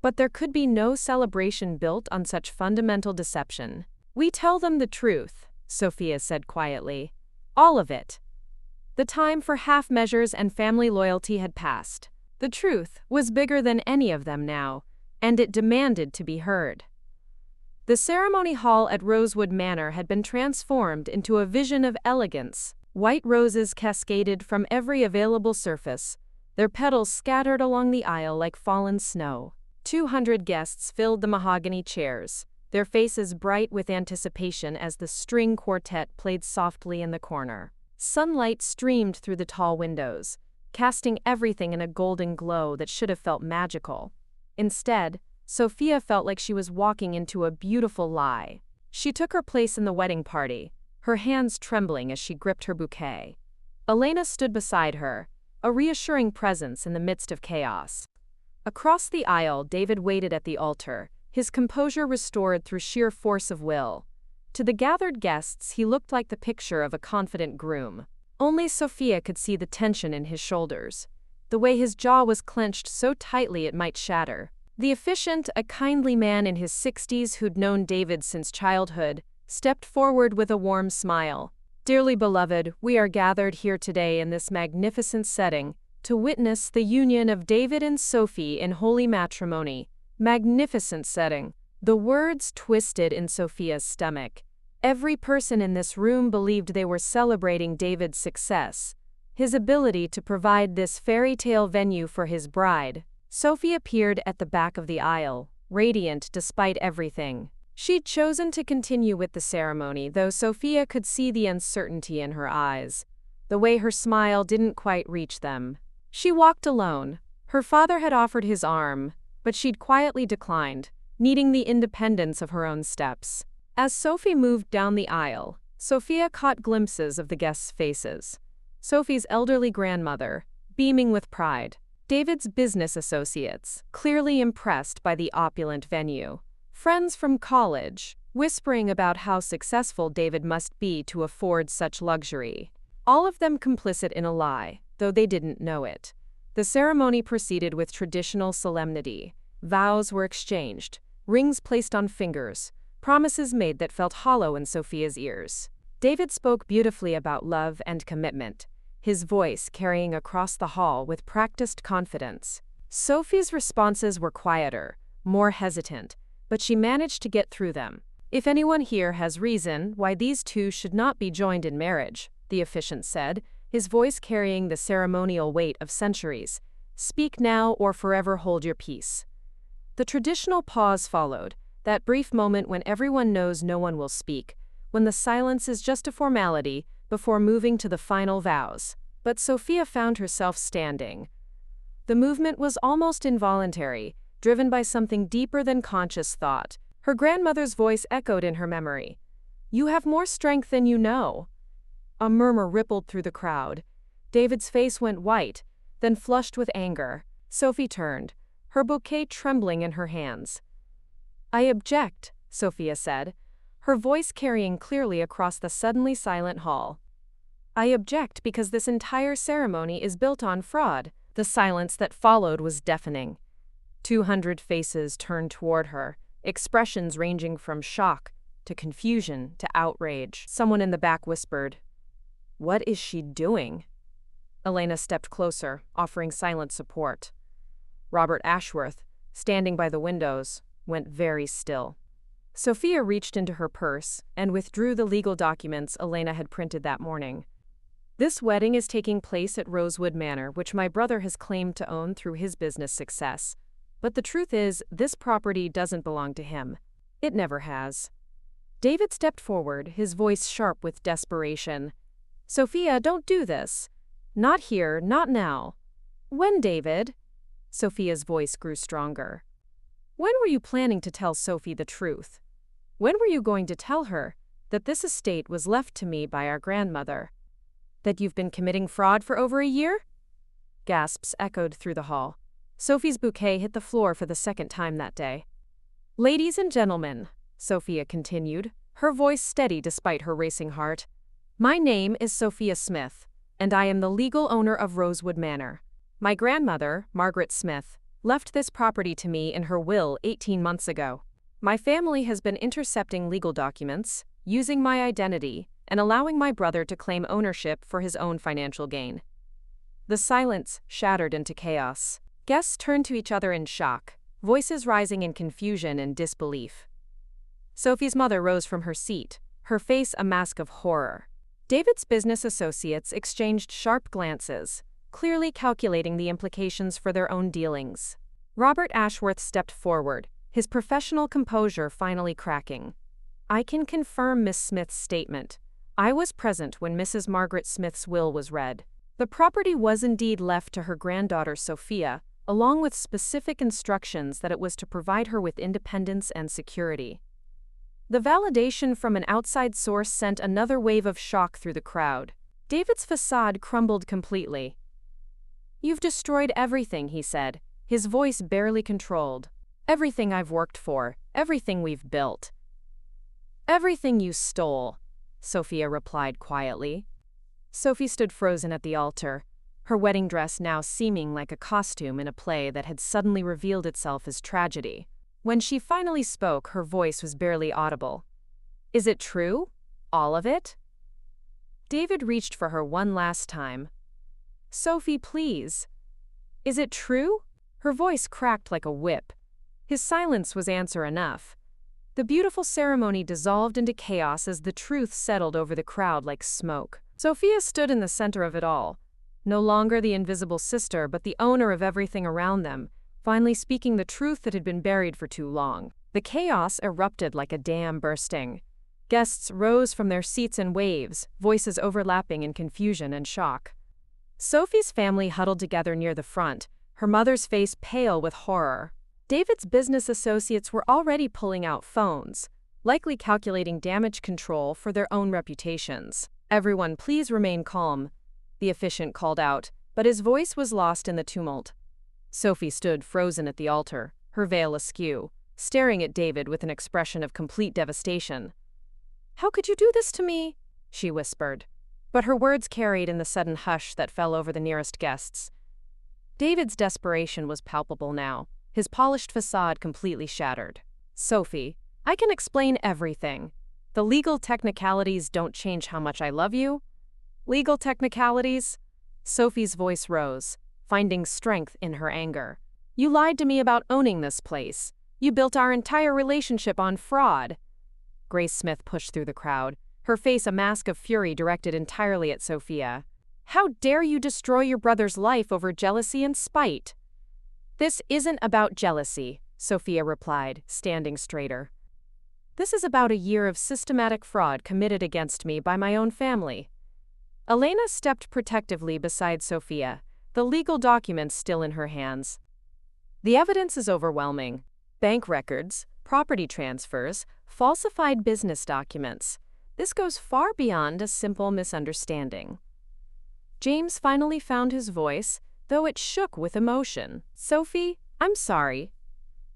But there could be no celebration built on such fundamental deception. "We tell them the truth," Sophia said quietly. "All of it." The time for half measures and family loyalty had passed. The truth was bigger than any of them now, and it demanded to be heard. The ceremony hall at Rosewood Manor had been transformed into a vision of elegance. White roses cascaded from every available surface, their petals scattered along the aisle like fallen snow. 200 guests filled the mahogany chairs, their faces bright with anticipation as the string quartet played softly in the corner. Sunlight streamed through the tall windows, casting everything in a golden glow that should have felt magical. Instead, Sophia felt like she was walking into a beautiful lie. She took her place in the wedding party, her hands trembling as she gripped her bouquet. Elena stood beside her, a reassuring presence in the midst of chaos. Across the aisle, David waited at the altar, his composure restored through sheer force of will. To the gathered guests, he looked like the picture of a confident groom. Only Sophia could see the tension in his shoulders, the way his jaw was clenched so tightly it might shatter. The officiant, a kindly man in his 60s who'd known David since childhood, stepped forward with a warm smile. "Dearly beloved, we are gathered here today in this magnificent setting to witness the union of David and Sophie in holy matrimony." Magnificent setting. The words twisted in Sophia's stomach. Every person in this room believed they were celebrating David's success, his ability to provide this fairy tale venue for his bride. Sophie appeared at the back of the aisle, radiant despite everything. She'd chosen to continue with the ceremony, though Sophia could see the uncertainty in her eyes, the way her smile didn't quite reach them. She walked alone. Her father had offered his arm, but she'd quietly declined, needing the independence of her own steps. As Sophie moved down the aisle, Sophia caught glimpses of the guests' faces. Sophie's elderly grandmother, beaming with pride. David's business associates, clearly impressed by the opulent venue. Friends from college, whispering about how successful David must be to afford such luxury. All of them complicit in a lie, though they didn't know it. The ceremony proceeded with traditional solemnity. Vows were exchanged, rings placed on fingers, promises made that felt hollow in Sophia's ears. David spoke beautifully about love and commitment, his voice carrying across the hall with practiced confidence. Sophie's responses were quieter, more hesitant, but she managed to get through them. "If anyone here has reason why these two should not be joined in marriage," the officiant said, his voice carrying the ceremonial weight of centuries, "speak now or forever hold your peace." The traditional pause followed, that brief moment when everyone knows no one will speak, when the silence is just a formality before moving to the final vows. But Sophia found herself standing. The movement was almost involuntary, driven by something deeper than conscious thought. Her grandmother's voice echoed in her memory. "You have more strength than you know." A murmur rippled through the crowd. David's face went white, then flushed with anger. Sophie turned, her bouquet trembling in her hands. "I object," Sophia said, her voice carrying clearly across the suddenly silent hall. "I object because this entire ceremony is built on fraud." The silence that followed was deafening. 200 faces turned toward her, expressions ranging from shock to confusion to outrage. Someone in the back whispered, "What is she doing?" Elena stepped closer, offering silent support. Robert Ashworth, standing by the windows, went very still. Sophia reached into her purse and withdrew the legal documents Elena had printed that morning. This wedding is taking place at Rosewood Manor, which my brother has claimed to own through his business success. But the truth is, this property doesn't belong to him. It never has. David stepped forward, his voice sharp with desperation. Sophia, don't do this. Not here, not now. When, David? Sophia's voice grew stronger. When were you planning to tell Sophie the truth? When were you going to tell her that this estate was left to me by our grandmother? That you've been committing fraud for over a year? Gasps echoed through the hall. Sophie's bouquet hit the floor for the second time that day. Ladies and gentlemen, Sophia continued, her voice steady despite her racing heart. My name is Sophia Smith, and I am the legal owner of Rosewood Manor. My grandmother, Margaret Smith, left this property to me in her will 18 months ago. My family has been intercepting legal documents, using my identity, and allowing my brother to claim ownership for his own financial gain. The silence shattered into chaos. Guests turned to each other in shock, voices rising in confusion and disbelief. Sophie's mother rose from her seat, her face a mask of horror. David's business associates exchanged sharp glances, clearly calculating the implications for their own dealings. Robert Ashworth stepped forward, his professional composure finally cracking. I can confirm Miss Smith's statement. I was present when Mrs. Margaret Smith's will was read. The property was indeed left to her granddaughter Sophia, along with specific instructions that it was to provide her with independence and security. The validation from an outside source sent another wave of shock through the crowd. David's facade crumbled completely. You've destroyed everything, he said, his voice barely controlled. Everything I've worked for, everything we've built. Everything you stole, Sophia replied quietly. Sophie stood frozen at the altar, her wedding dress now seeming like a costume in a play that had suddenly revealed itself as tragedy. When she finally spoke, her voice was barely audible. Is it true? All of it? David reached for her one last time. Sophie, please. Is it true? Her voice cracked like a whip. His silence was answer enough. The beautiful ceremony dissolved into chaos as the truth settled over the crowd like smoke. Sophia stood in the center of it all, no longer the invisible sister but the owner of everything around them, finally speaking the truth that had been buried for too long. The chaos erupted like a dam bursting. Guests rose from their seats in waves, voices overlapping in confusion and shock. Sophie's family huddled together near the front, her mother's face pale with horror. David's business associates were already pulling out phones, likely calculating damage control for their own reputations. Everyone, please remain calm, the officiant called out, but his voice was lost in the tumult. Sophie stood frozen at the altar, her veil askew, staring at David with an expression of complete devastation. How could you do this to me? She whispered, but her words carried in the sudden hush that fell over the nearest guests. David's desperation was palpable now, his polished facade completely shattered. Sophie, I can explain everything. The legal technicalities don't change how much I love you. Legal technicalities? Sophie's voice rose, finding strength in her anger. You lied to me about owning this place. You built our entire relationship on fraud. Grace Smith pushed through the crowd, her face a mask of fury directed entirely at Sophia. How dare you destroy your brother's life over jealousy and spite? This isn't about jealousy, Sophia replied, standing straighter. This is about a year of systematic fraud committed against me by my own family. Elena stepped protectively beside Sophia, the legal documents still in her hands. The evidence is overwhelming. Bank records, property transfers, falsified business documents. This goes far beyond a simple misunderstanding. James finally found his voice, though it shook with emotion. Sophie, I'm sorry.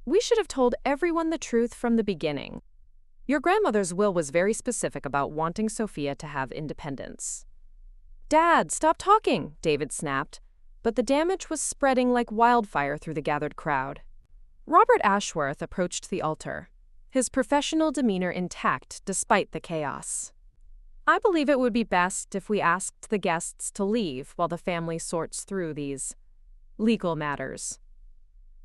We should have told everyone the truth from the beginning. Your grandmother's will was very specific about wanting Sophia to have independence. Dad, stop talking, David snapped, but the damage was spreading like wildfire through the gathered crowd. Robert Ashworth approached the altar, his professional demeanor intact despite the chaos. I believe it would be best if we asked the guests to leave while the family sorts through these legal matters.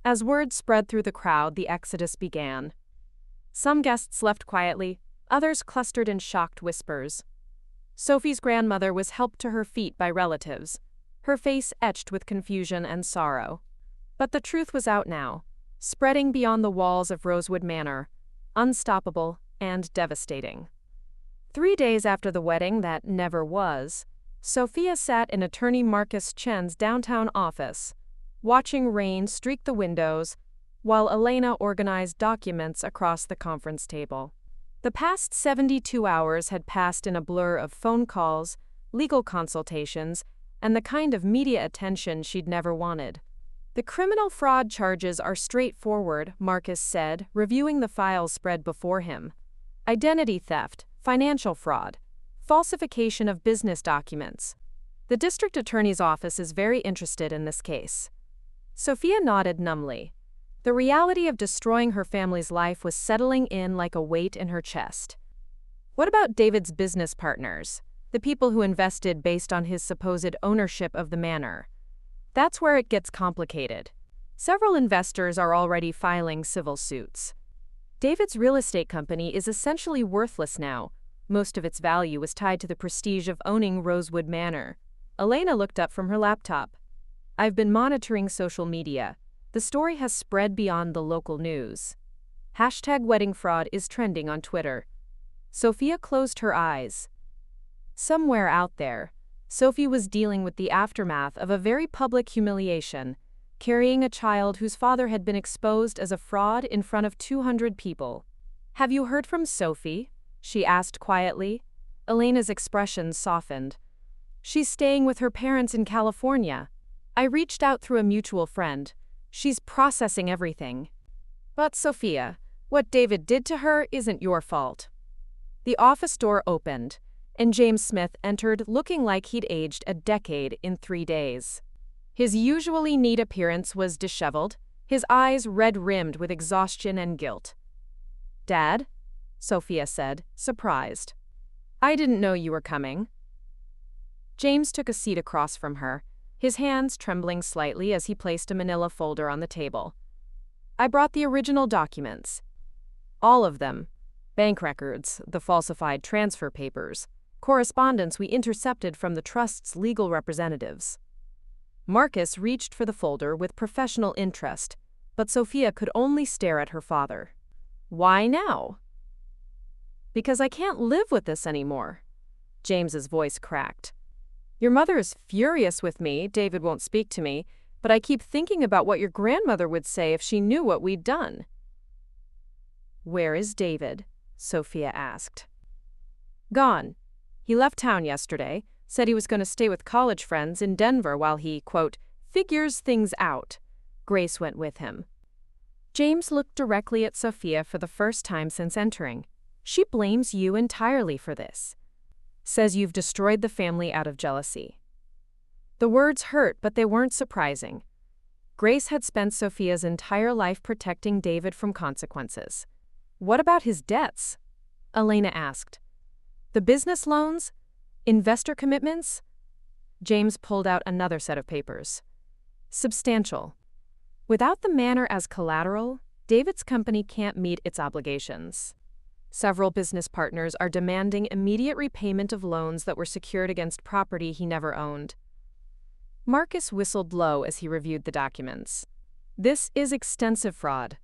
As word spread through the crowd, the exodus began. Some guests left quietly, others clustered in shocked whispers. Sophie's grandmother was helped to her feet by relatives, her face etched with confusion and sorrow. But the truth was out now, spreading beyond the walls of Rosewood Manor, unstoppable and devastating. 3 days after the wedding that never was, Sophia sat in attorney Marcus Chen's downtown office, watching rain streak the windows, while Elena organized documents across the conference table. The past 72 hours had passed in a blur of phone calls, legal consultations, and the kind of media attention she'd never wanted. The criminal fraud charges are straightforward, Marcus said, reviewing the files spread before him. Identity theft, financial fraud, falsification of business documents. The district attorney's office is very interested in this case. Sophia nodded numbly. The reality of destroying her family's life was settling in like a weight in her chest. What about David's business partners, the people who invested based on his supposed ownership of the manor? That's where it gets complicated. Several investors are already filing civil suits. David's real estate company is essentially worthless now. Most of its value was tied to the prestige of owning Rosewood Manor. Elena looked up from her laptop. I've been monitoring social media. The story has spread beyond the local news. #wedding fraud is trending on Twitter. Sophia closed her eyes. Somewhere out there, Sophie was dealing with the aftermath of a very public humiliation, carrying a child whose father had been exposed as a fraud in front of 200 people. Have you heard from Sophie? She asked quietly. Elena's expression softened. She's staying with her parents in California. I reached out through a mutual friend. She's processing everything. But Sophia, what David did to her isn't your fault. The office door opened, and James Smith entered looking like he'd aged a decade in 3 days. His usually neat appearance was disheveled, his eyes red-rimmed with exhaustion and guilt. Dad? Sophia said, surprised. I didn't know you were coming. James took a seat across from her, his hands trembling slightly as he placed a manila folder on the table. I brought the original documents. All of them. Bank records, the falsified transfer papers, correspondence we intercepted from the trust's legal representatives. Marcus reached for the folder with professional interest, but Sophia could only stare at her father. Why now? Because I can't live with this anymore. James's voice cracked. Your mother is furious with me, David won't speak to me, but I keep thinking about what your grandmother would say if she knew what we'd done. Where is David? Sophia asked. Gone. He left town yesterday, said he was going to stay with college friends in Denver while he, quote, figures things out. Grace went with him. James looked directly at Sophia for the first time since entering. She blames you entirely for this. Says you've destroyed the family out of jealousy. The words hurt, but they weren't surprising. Grace had spent Sophia's entire life protecting David from consequences. What about his debts? Elena asked. The business loans? Investor commitments? James pulled out another set of papers. Substantial. Without the manor as collateral, David's company can't meet its obligations. Several business partners are demanding immediate repayment of loans that were secured against property he never owned. Marcus whistled low as he reviewed the documents. This is extensive fraud.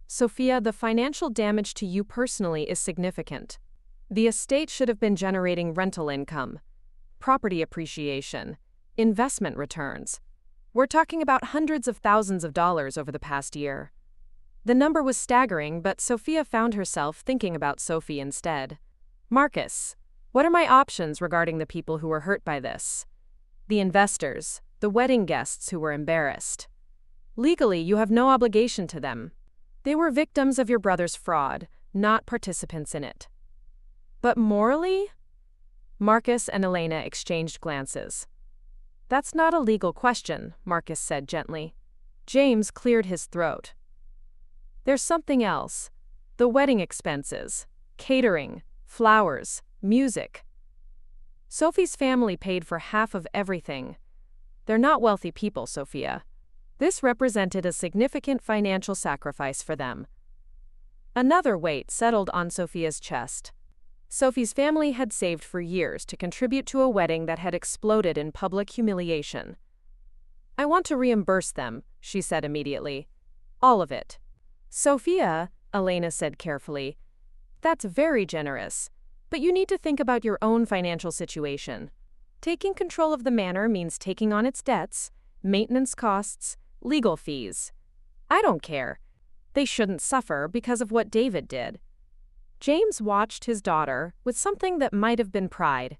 Sophia, the financial damage to you personally is significant. The estate should have been generating rental income, property appreciation, investment returns. We're talking about hundreds of thousands of dollars over the past year. The number was staggering, but Sophia found herself thinking about Sophie instead. Marcus, what are my options regarding the people who were hurt by this? The investors, the wedding guests who were embarrassed. Legally, you have no obligation to them. They were victims of your brother's fraud, not participants in it. But morally? Marcus and Elena exchanged glances. That's not a legal question, Marcus said gently. James cleared his throat. There's something else. The wedding expenses, catering, flowers, music. Sophie's family paid for half of everything. They're not wealthy people, Sophia. This represented a significant financial sacrifice for them. Another weight settled on Sophia's chest. Sophie's family had saved for years to contribute to a wedding that had exploded in public humiliation. "I want to reimburse them," she said immediately. "All of it." "Sophia," Elena said carefully, "that's very generous. But you need to think about your own financial situation. Taking control of the manor means taking on its debts, maintenance costs, legal fees. I don't care. They shouldn't suffer because of what David did." James watched his daughter with something that might have been pride.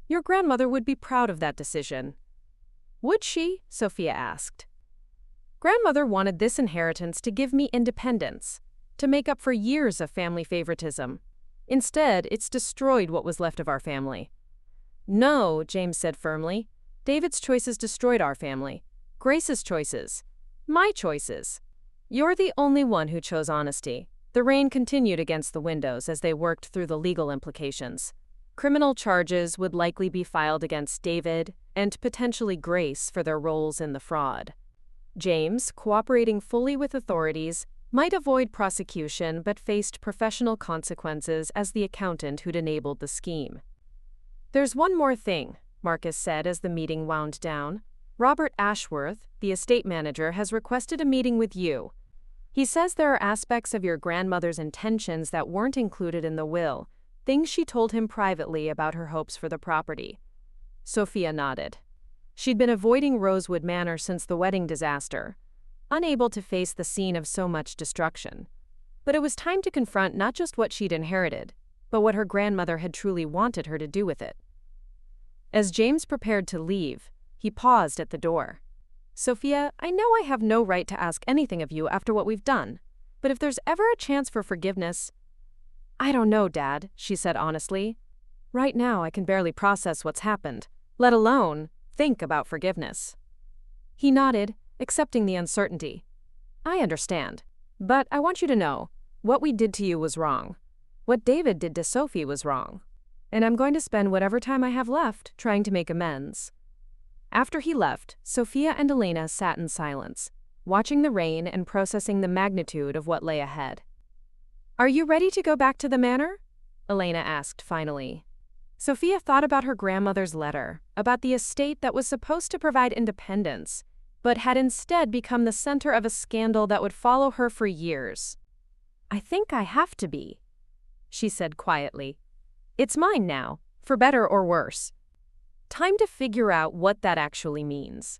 "Your grandmother would be proud of that decision." "Would she?" Sophia asked. "Grandmother wanted this inheritance to give me independence, to make up for years of family favoritism. Instead, it's destroyed what was left of our family." "No," James said firmly. "David's choices destroyed our family. Grace's choices. My choices. You're the only one who chose honesty." The rain continued against the windows as they worked through the legal implications. Criminal charges would likely be filed against David and potentially Grace for their roles in the fraud. James, cooperating fully with authorities, might avoid prosecution but faced professional consequences as the accountant who'd enabled the scheme. "There's one more thing," Marcus said as the meeting wound down. "Robert Ashworth, the estate manager, has requested a meeting with you. He says there are aspects of your grandmother's intentions that weren't included in the will, things she told him privately about her hopes for the property." Sophia nodded. She'd been avoiding Rosewood Manor since the wedding disaster, unable to face the scene of so much destruction. But it was time to confront not just what she'd inherited, but what her grandmother had truly wanted her to do with it. As James prepared to leave, he paused at the door. "Sophia, I know I have no right to ask anything of you after what we've done, but if there's ever a chance for forgiveness—" "I don't know, Dad," she said honestly. "Right now I can barely process what's happened, let alone think about forgiveness." He nodded, accepting the uncertainty. "I understand. But I want you to know, what we did to you was wrong. What David did to Sophie was wrong. And I'm going to spend whatever time I have left trying to make amends." After he left, Sophia and Elena sat in silence, watching the rain and processing the magnitude of what lay ahead. "Are you ready to go back to the manor?" Elena asked finally. Sophia thought about her grandmother's letter, about the estate that was supposed to provide independence, but had instead become the center of a scandal that would follow her for years. "I think I have to be," she said quietly. "It's mine now, for better or worse. Time to figure out what that actually means."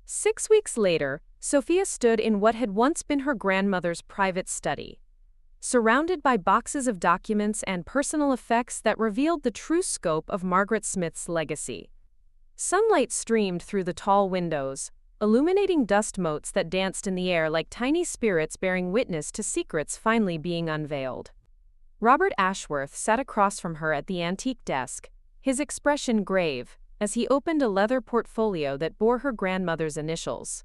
6 weeks later, Sophia stood in what had once been her grandmother's private study, surrounded by boxes of documents and personal effects that revealed the true scope of Margaret Smith's legacy. Sunlight streamed through the tall windows, illuminating dust motes that danced in the air like tiny spirits bearing witness to secrets finally being unveiled. Robert Ashworth sat across from her at the antique desk, his expression grave, as he opened a leather portfolio that bore her grandmother's initials.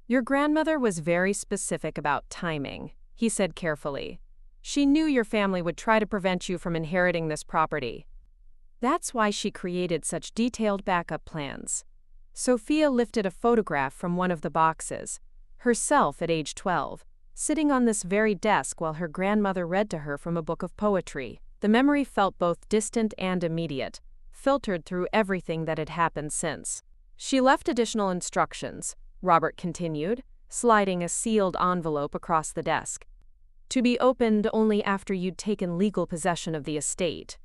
"Your grandmother was very specific about timing," he said carefully. "She knew your family would try to prevent you from inheriting this property. That's why she created such detailed backup plans." Sophia lifted a photograph from one of the boxes, herself at age 12, sitting on this very desk while her grandmother read to her from a book of poetry. The memory felt both distant and immediate, filtered through everything that had happened since. "She left additional instructions," Robert continued, sliding a sealed envelope across the desk, "to be opened only after you'd taken legal possession of the estate."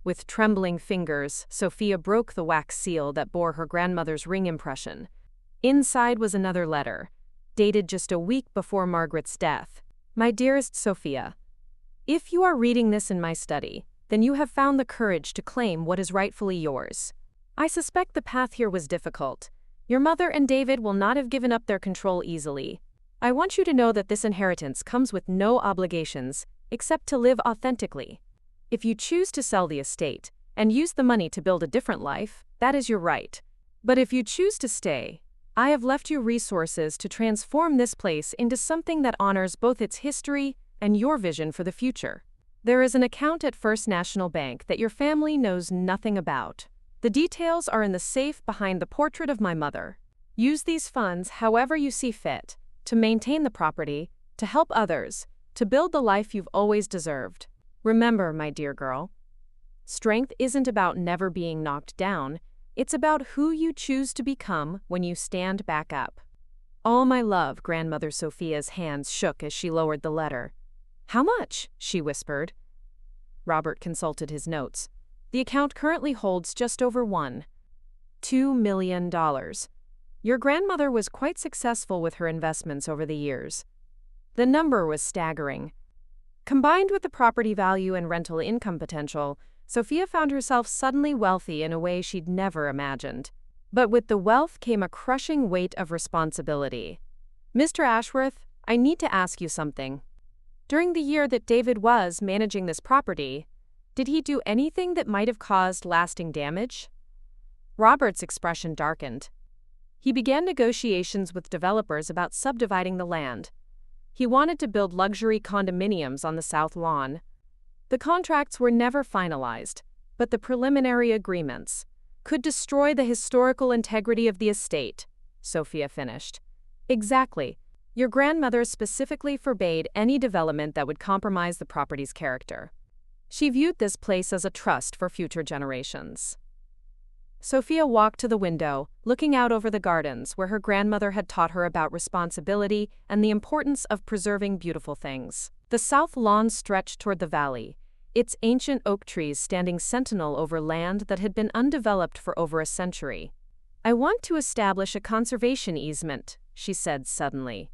With trembling fingers, Sophia broke the wax seal that bore her grandmother's ring impression. Inside was another letter, dated just a week before Margaret's death. "My dearest Sophia, if you are reading this in my study, then you have found the courage to claim what is rightfully yours. I suspect the path here was difficult. Your mother and David will not have given up their control easily. I want you to know that this inheritance comes with no obligations, except to live authentically. If you choose to sell the estate and use the money to build a different life, that is your right. But if you choose to stay, I have left you resources to transform this place into something that honors both its history and your vision for the future. There is an account at First National Bank that your family knows nothing about. The details are in the safe behind the portrait of my mother. Use these funds however you see fit, to maintain the property, to help others, to build the life you've always deserved. Remember, my dear girl, strength isn't about never being knocked down, it's about who you choose to become when you stand back up. All my love, Grandmother Sophia's hands shook as she lowered the letter. How much? She whispered. Robert consulted his notes. The account currently holds just over $2 million. Your grandmother was quite successful with her investments over the years. The number was staggering. Combined with the property value and rental income potential, Sophia found herself suddenly wealthy in a way she'd never imagined. But with the wealth came a crushing weight of responsibility. Mr. Ashworth, I need to ask you something. During the year that David was managing this property, did he do anything that might have caused lasting damage? Robert's expression darkened. He began negotiations with developers about subdividing the land. He wanted to build luxury condominiums on the South Lawn. The contracts were never finalized, but the preliminary agreements could destroy the historical integrity of the estate, Sophia finished. Exactly. Your grandmother specifically forbade any development that would compromise the property's character. She viewed this place as a trust for future generations. Sophia walked to the window, looking out over the gardens where her grandmother had taught her about responsibility and the importance of preserving beautiful things. The south lawn stretched toward the valley, its ancient oak trees standing sentinel over land that had been undeveloped for over a century. I want to establish a conservation easement, she said suddenly.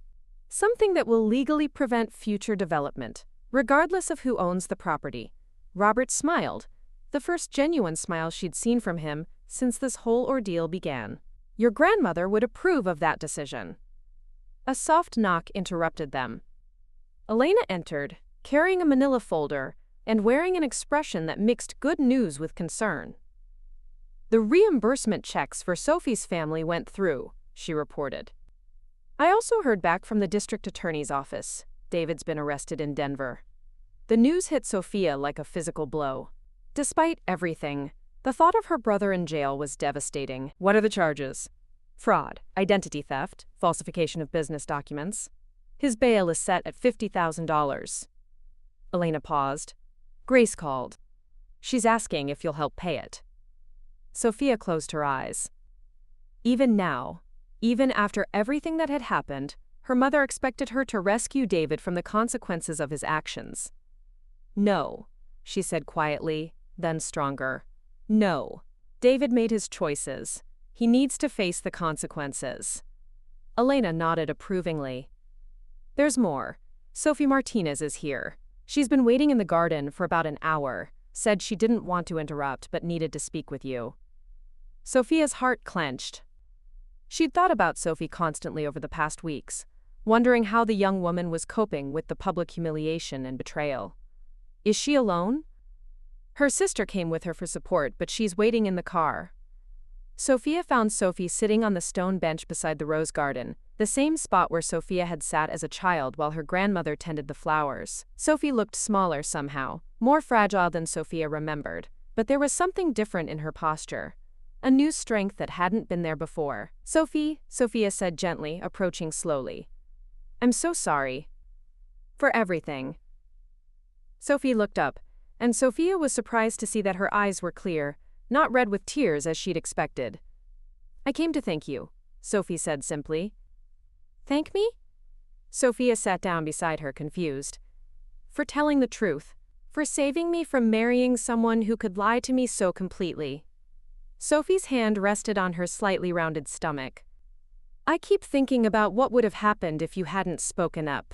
Something that will legally prevent future development, regardless of who owns the property. Robert smiled, the first genuine smile she'd seen from him since this whole ordeal began. Your grandmother would approve of that decision. A soft knock interrupted them. Elena entered, carrying a manila folder and wearing an expression that mixed good news with concern. The reimbursement checks for Sophie's family went through, she reported. I also heard back from the district attorney's office. David's been arrested in Denver. The news hit Sophia like a physical blow. Despite everything, the thought of her brother in jail was devastating. What are the charges? Fraud, identity theft, falsification of business documents. His bail is set at $50,000. Elena paused. Grace called. She's asking if you'll help pay it. Sophia closed her eyes. Even now, even after everything that had happened, her mother expected her to rescue David from the consequences of his actions. No, she said quietly, then stronger. No. David made his choices. He needs to face the consequences. Elena nodded approvingly. There's more. Sophie Martinez is here. She's been waiting in the garden for about an hour, said she didn't want to interrupt but needed to speak with you. Sophia's heart clenched. She'd thought about Sophie constantly over the past weeks, wondering how the young woman was coping with the public humiliation and betrayal. Is she alone? Her sister came with her for support, but she's waiting in the car. Sophia found Sophie sitting on the stone bench beside the rose garden, the same spot where Sophia had sat as a child while her grandmother tended the flowers. Sophie looked smaller somehow, more fragile than Sophia remembered, but there was something different in her posture. A new strength that hadn't been there before. Sophie, Sophia said gently, approaching slowly. I'm so sorry. For everything. Sophie looked up, and Sophia was surprised to see that her eyes were clear, not red with tears as she'd expected. I came to thank you, Sophie said simply. Thank me? Sophia sat down beside her, confused. For telling the truth. For saving me from marrying someone who could lie to me so completely. Sophie's hand rested on her slightly rounded stomach. I keep thinking about what would have happened if you hadn't spoken up.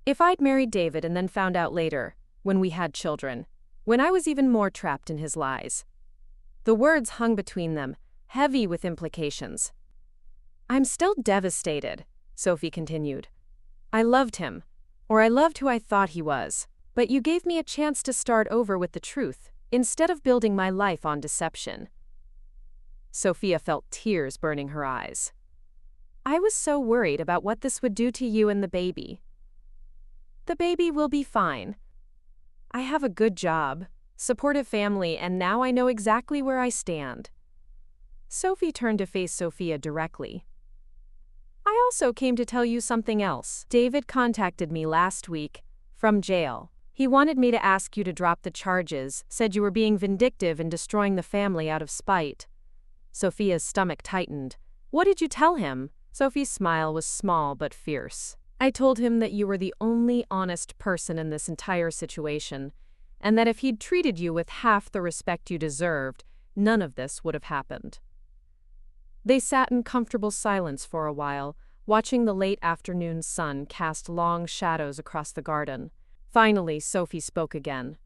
If I'd married David and then found out later, when we had children, when I was even more trapped in his lies. The words hung between them, heavy with implications. I'm still devastated, Sophie continued. I loved him, or I loved who I thought he was, but you gave me a chance to start over with the truth, instead of building my life on deception. Sophia felt tears burning her eyes. I was so worried about what this would do to you and the baby. The baby will be fine. I have a good job, supportive family, and now I know exactly where I stand. Sophie turned to face Sophia directly. I also came to tell you something else. David contacted me last week, from jail. He wanted me to ask you to drop the charges, said you were being vindictive and destroying the family out of spite. Sophia's stomach tightened. What did you tell him? Sophie's smile was small but fierce. I told him that you were the only honest person in this entire situation, and that if he'd treated you with half the respect you deserved, none of this would have happened. They sat in comfortable silence for a while, watching the late afternoon sun cast long shadows across the garden. Finally, Sophie spoke again.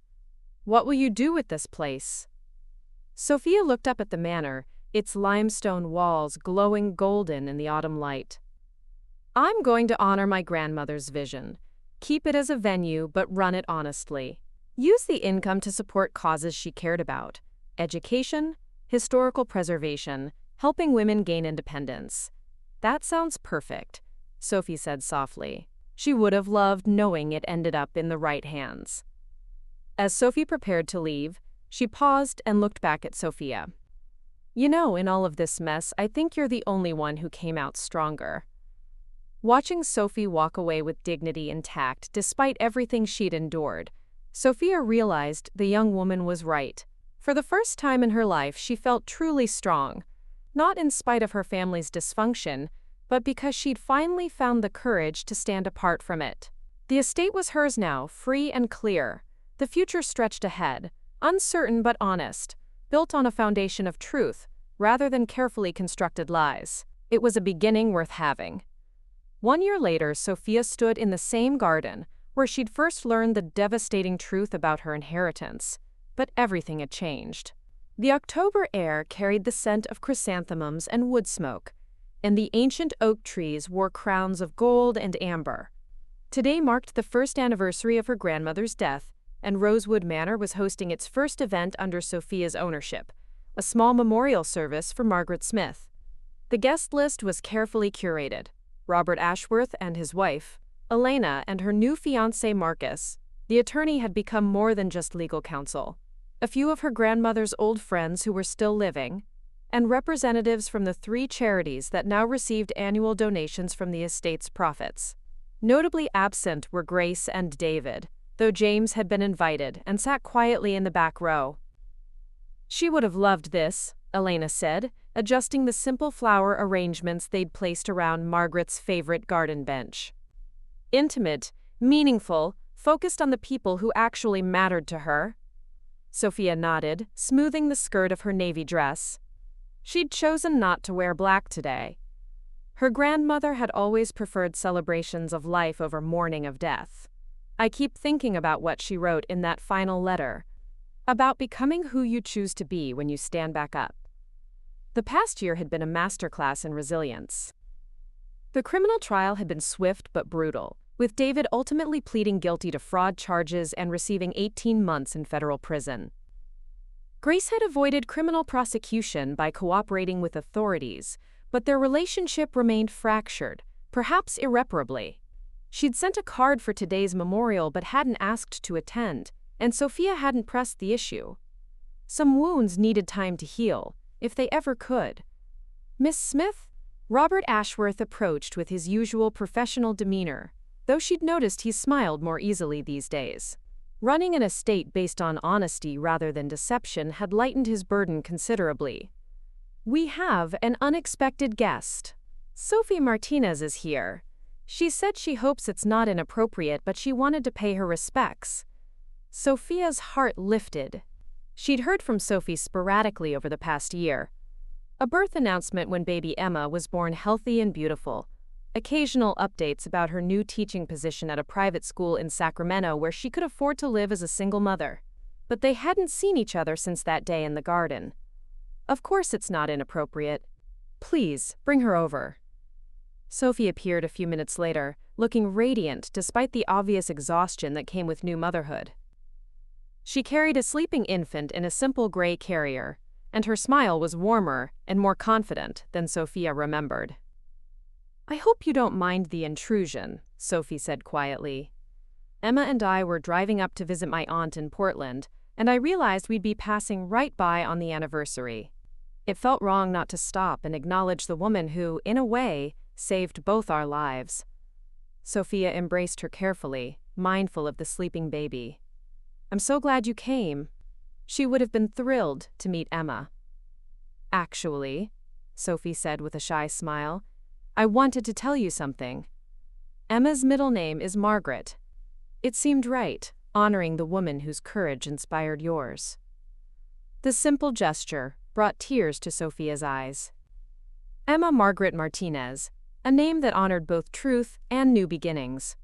What will you do with this place? Sophia looked up at the manor, its limestone walls glowing golden in the autumn light. I'm going to honor my grandmother's vision. Keep it as a venue, but run it honestly. Use the income to support causes she cared about: education, historical preservation, helping women gain independence. That sounds perfect, Sophie said softly. She would have loved knowing it ended up in the right hands. As Sophie prepared to leave, she paused and looked back at Sophia. You know, in all of this mess, I think you're the only one who came out stronger. Watching Sophie walk away with dignity intact despite everything she'd endured, Sophia realized the young woman was right. For the first time in her life, she felt truly strong, not in spite of her family's dysfunction, but because she'd finally found the courage to stand apart from it. The estate was hers now, free and clear. The future stretched ahead, uncertain but honest, built on a foundation of truth, rather than carefully constructed lies. It was a beginning worth having. 1 year later, Sophia stood in the same garden, where she'd first learned the devastating truth about her inheritance. But everything had changed. The October air carried the scent of chrysanthemums and wood smoke, and the ancient oak trees wore crowns of gold and amber. Today marked the first anniversary of her grandmother's death, and Rosewood Manor was hosting its first event under Sophia's ownership, a small memorial service for Margaret Smith. The guest list was carefully curated: Robert Ashworth and his wife, Elena, and her new fiancé Marcus. The attorney had become more than just legal counsel. A few of her grandmother's old friends who were still living, and representatives from the 3 charities that now received annual donations from the estate's profits. Notably absent were Grace and David, though James had been invited and sat quietly in the back row. She would have loved this, Elena said, adjusting the simple flower arrangements they'd placed around Margaret's favorite garden bench. Intimate, meaningful, focused on the people who actually mattered to her. Sophia nodded, smoothing the skirt of her navy dress. She'd chosen not to wear black today. Her grandmother had always preferred celebrations of life over mourning of death. I keep thinking about what she wrote in that final letter, about becoming who you choose to be when you stand back up. The past year had been a masterclass in resilience. The criminal trial had been swift but brutal, with David ultimately pleading guilty to fraud charges and receiving 18 months in federal prison. Grace had avoided criminal prosecution by cooperating with authorities, but their relationship remained fractured, perhaps irreparably. She'd sent a card for today's memorial but hadn't asked to attend, and Sophia hadn't pressed the issue. Some wounds needed time to heal, if they ever could. Miss Smith? Robert Ashworth approached with his usual professional demeanor, though she'd noticed he smiled more easily these days. Running an estate based on honesty rather than deception had lightened his burden considerably. We have an unexpected guest. Sophie Martinez is here. She said she hopes it's not inappropriate, but she wanted to pay her respects. Sophia's heart lifted. She'd heard from Sophie sporadically over the past year. A birth announcement when baby Emma was born healthy and beautiful. Occasional updates about her new teaching position at a private school in Sacramento where she could afford to live as a single mother. But they hadn't seen each other since that day in the garden. Of course it's not inappropriate. Please, bring her over. Sophie appeared a few minutes later, looking radiant despite the obvious exhaustion that came with new motherhood. She carried a sleeping infant in a simple gray carrier, and her smile was warmer and more confident than Sophia remembered. I hope you don't mind the intrusion, Sophie said quietly. Emma and I were driving up to visit my aunt in Portland, and I realized we'd be passing right by on the anniversary. It felt wrong not to stop and acknowledge the woman who, in a way, saved both our lives. Sophia embraced her carefully, mindful of the sleeping baby. I'm so glad you came. She would have been thrilled to meet Emma. Actually, Sophie said with a shy smile, I wanted to tell you something. Emma's middle name is Margaret. It seemed right, honoring the woman whose courage inspired yours. The simple gesture brought tears to Sophia's eyes. Emma Margaret Martinez, a name that honored both truth and new beginnings.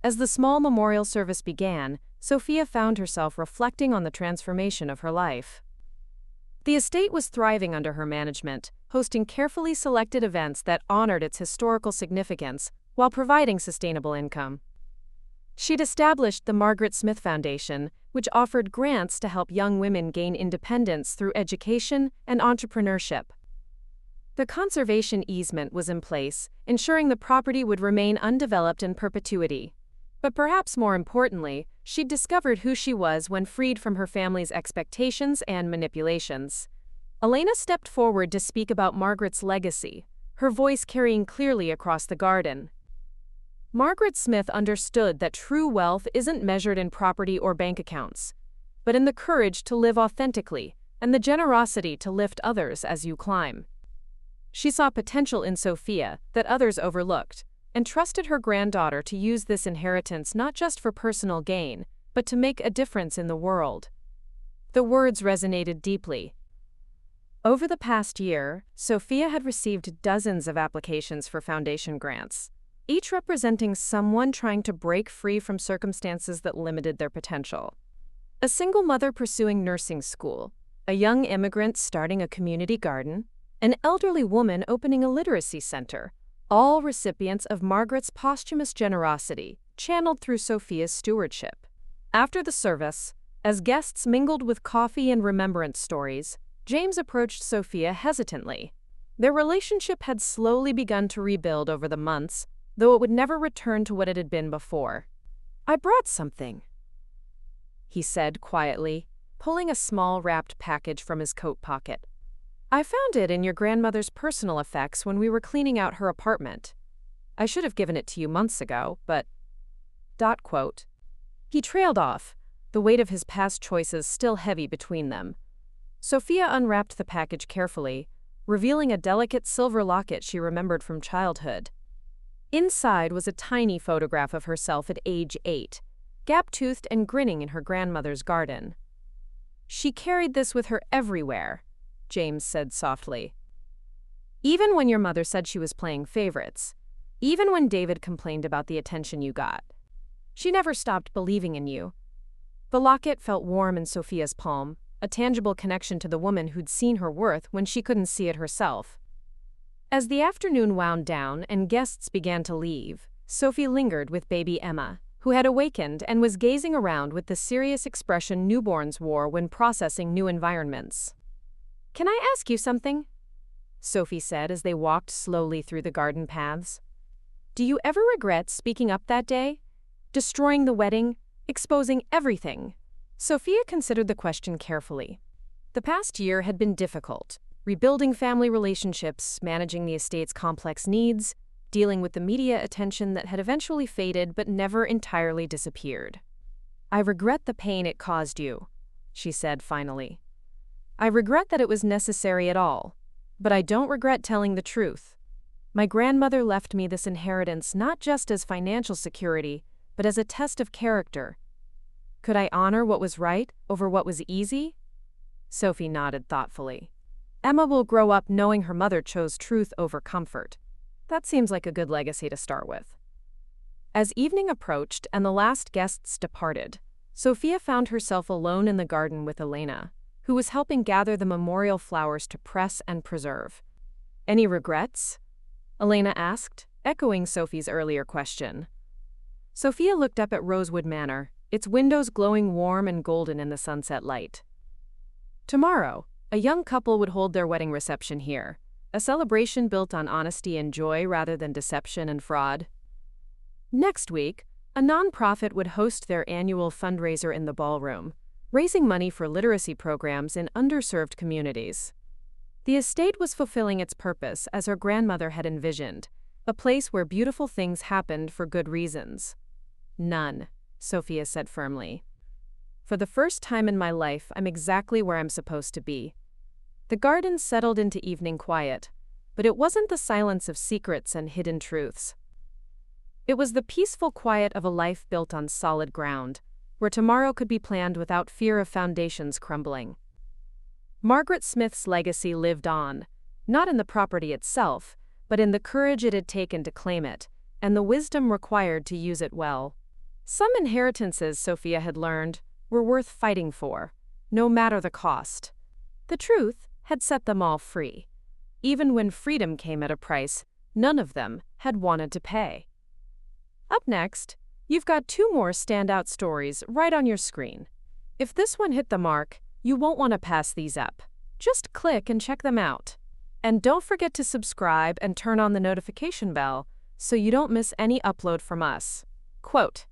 As the small memorial service began, Sophia found herself reflecting on the transformation of her life. The estate was thriving under her management, hosting carefully selected events that honored its historical significance while providing sustainable income. She'd established the Margaret Smith Foundation, which offered grants to help young women gain independence through education and entrepreneurship. The conservation easement was in place, ensuring the property would remain undeveloped in perpetuity. But perhaps more importantly, she'd discovered who she was when freed from her family's expectations and manipulations. Elena stepped forward to speak about Margaret's legacy, her voice carrying clearly across the garden. Margaret Smith understood that true wealth isn't measured in property or bank accounts, but in the courage to live authentically and the generosity to lift others as you climb. She saw potential in Sophia that others overlooked, and trusted her granddaughter to use this inheritance not just for personal gain, but to make a difference in the world. The words resonated deeply. Over the past year, Sophia had received dozens of applications for foundation grants, each representing someone trying to break free from circumstances that limited their potential. A single mother pursuing nursing school, a young immigrant starting a community garden, an elderly woman opening a literacy center, all recipients of Margaret's posthumous generosity, channeled through Sophia's stewardship. After the service, as guests mingled with coffee and remembrance stories, James approached Sophia hesitantly. Their relationship had slowly begun to rebuild over the months, though it would never return to what it had been before. I brought something, he said quietly, pulling a small wrapped package from his coat pocket. I found it in your grandmother's personal effects when we were cleaning out her apartment. I should have given it to you months ago, but... He trailed off, the weight of his past choices still heavy between them. Sophia unwrapped the package carefully, revealing a delicate silver locket she remembered from childhood. Inside was a tiny photograph of herself at age 8, gap-toothed and grinning in her grandmother's garden. She carried this with her everywhere, James said softly. Even when your mother said she was playing favorites, even when David complained about the attention you got, she never stopped believing in you. The locket felt warm in Sophia's palm, a tangible connection to the woman who'd seen her worth when she couldn't see it herself. As the afternoon wound down and guests began to leave, Sophie lingered with baby Emma, who had awakened and was gazing around with the serious expression newborns wore when processing new environments. Can I ask you something? Sophie said as they walked slowly through the garden paths. Do you ever regret speaking up that day? Destroying the wedding? Exposing everything? Sophia considered the question carefully. The past year had been difficult, rebuilding family relationships, managing the estate's complex needs, dealing with the media attention that had eventually faded but never entirely disappeared. I regret the pain it caused you, she said finally. I regret that it was necessary at all, but I don't regret telling the truth. My grandmother left me this inheritance not just as financial security, but as a test of character. Could I honor what was right over what was easy? Sophie nodded thoughtfully. Emma will grow up knowing her mother chose truth over comfort. That seems like a good legacy to start with. As evening approached and the last guests departed, Sophia found herself alone in the garden with Elena, who was helping gather the memorial flowers to press and preserve. Any regrets? Elena asked, echoing Sophie's earlier question. Sophia looked up at Rosewood Manor, its windows glowing warm and golden in the sunset light. Tomorrow, a young couple would hold their wedding reception here, a celebration built on honesty and joy rather than deception and fraud. Next week, a nonprofit would host their annual fundraiser in the ballroom, raising money for literacy programs in underserved communities. The estate was fulfilling its purpose as her grandmother had envisioned, a place where beautiful things happened for good reasons. None, Sophia said firmly. For the first time in my life, I'm exactly where I'm supposed to be. The garden settled into evening quiet, but it wasn't the silence of secrets and hidden truths. It was the peaceful quiet of a life built on solid ground, where tomorrow could be planned without fear of foundations crumbling. Margaret Smith's legacy lived on, not in the property itself, but in the courage it had taken to claim it, and the wisdom required to use it well. Some inheritances, Sophia had learned, were worth fighting for, no matter the cost. The truth had set them all free. Even when freedom came at a price, none of them had wanted to pay. Up next, you've got two more standout stories right on your screen. If this one hit the mark, you won't want to pass these up. Just click and check them out. And don't forget to subscribe and turn on the notification bell so you don't miss any upload from us. Quote,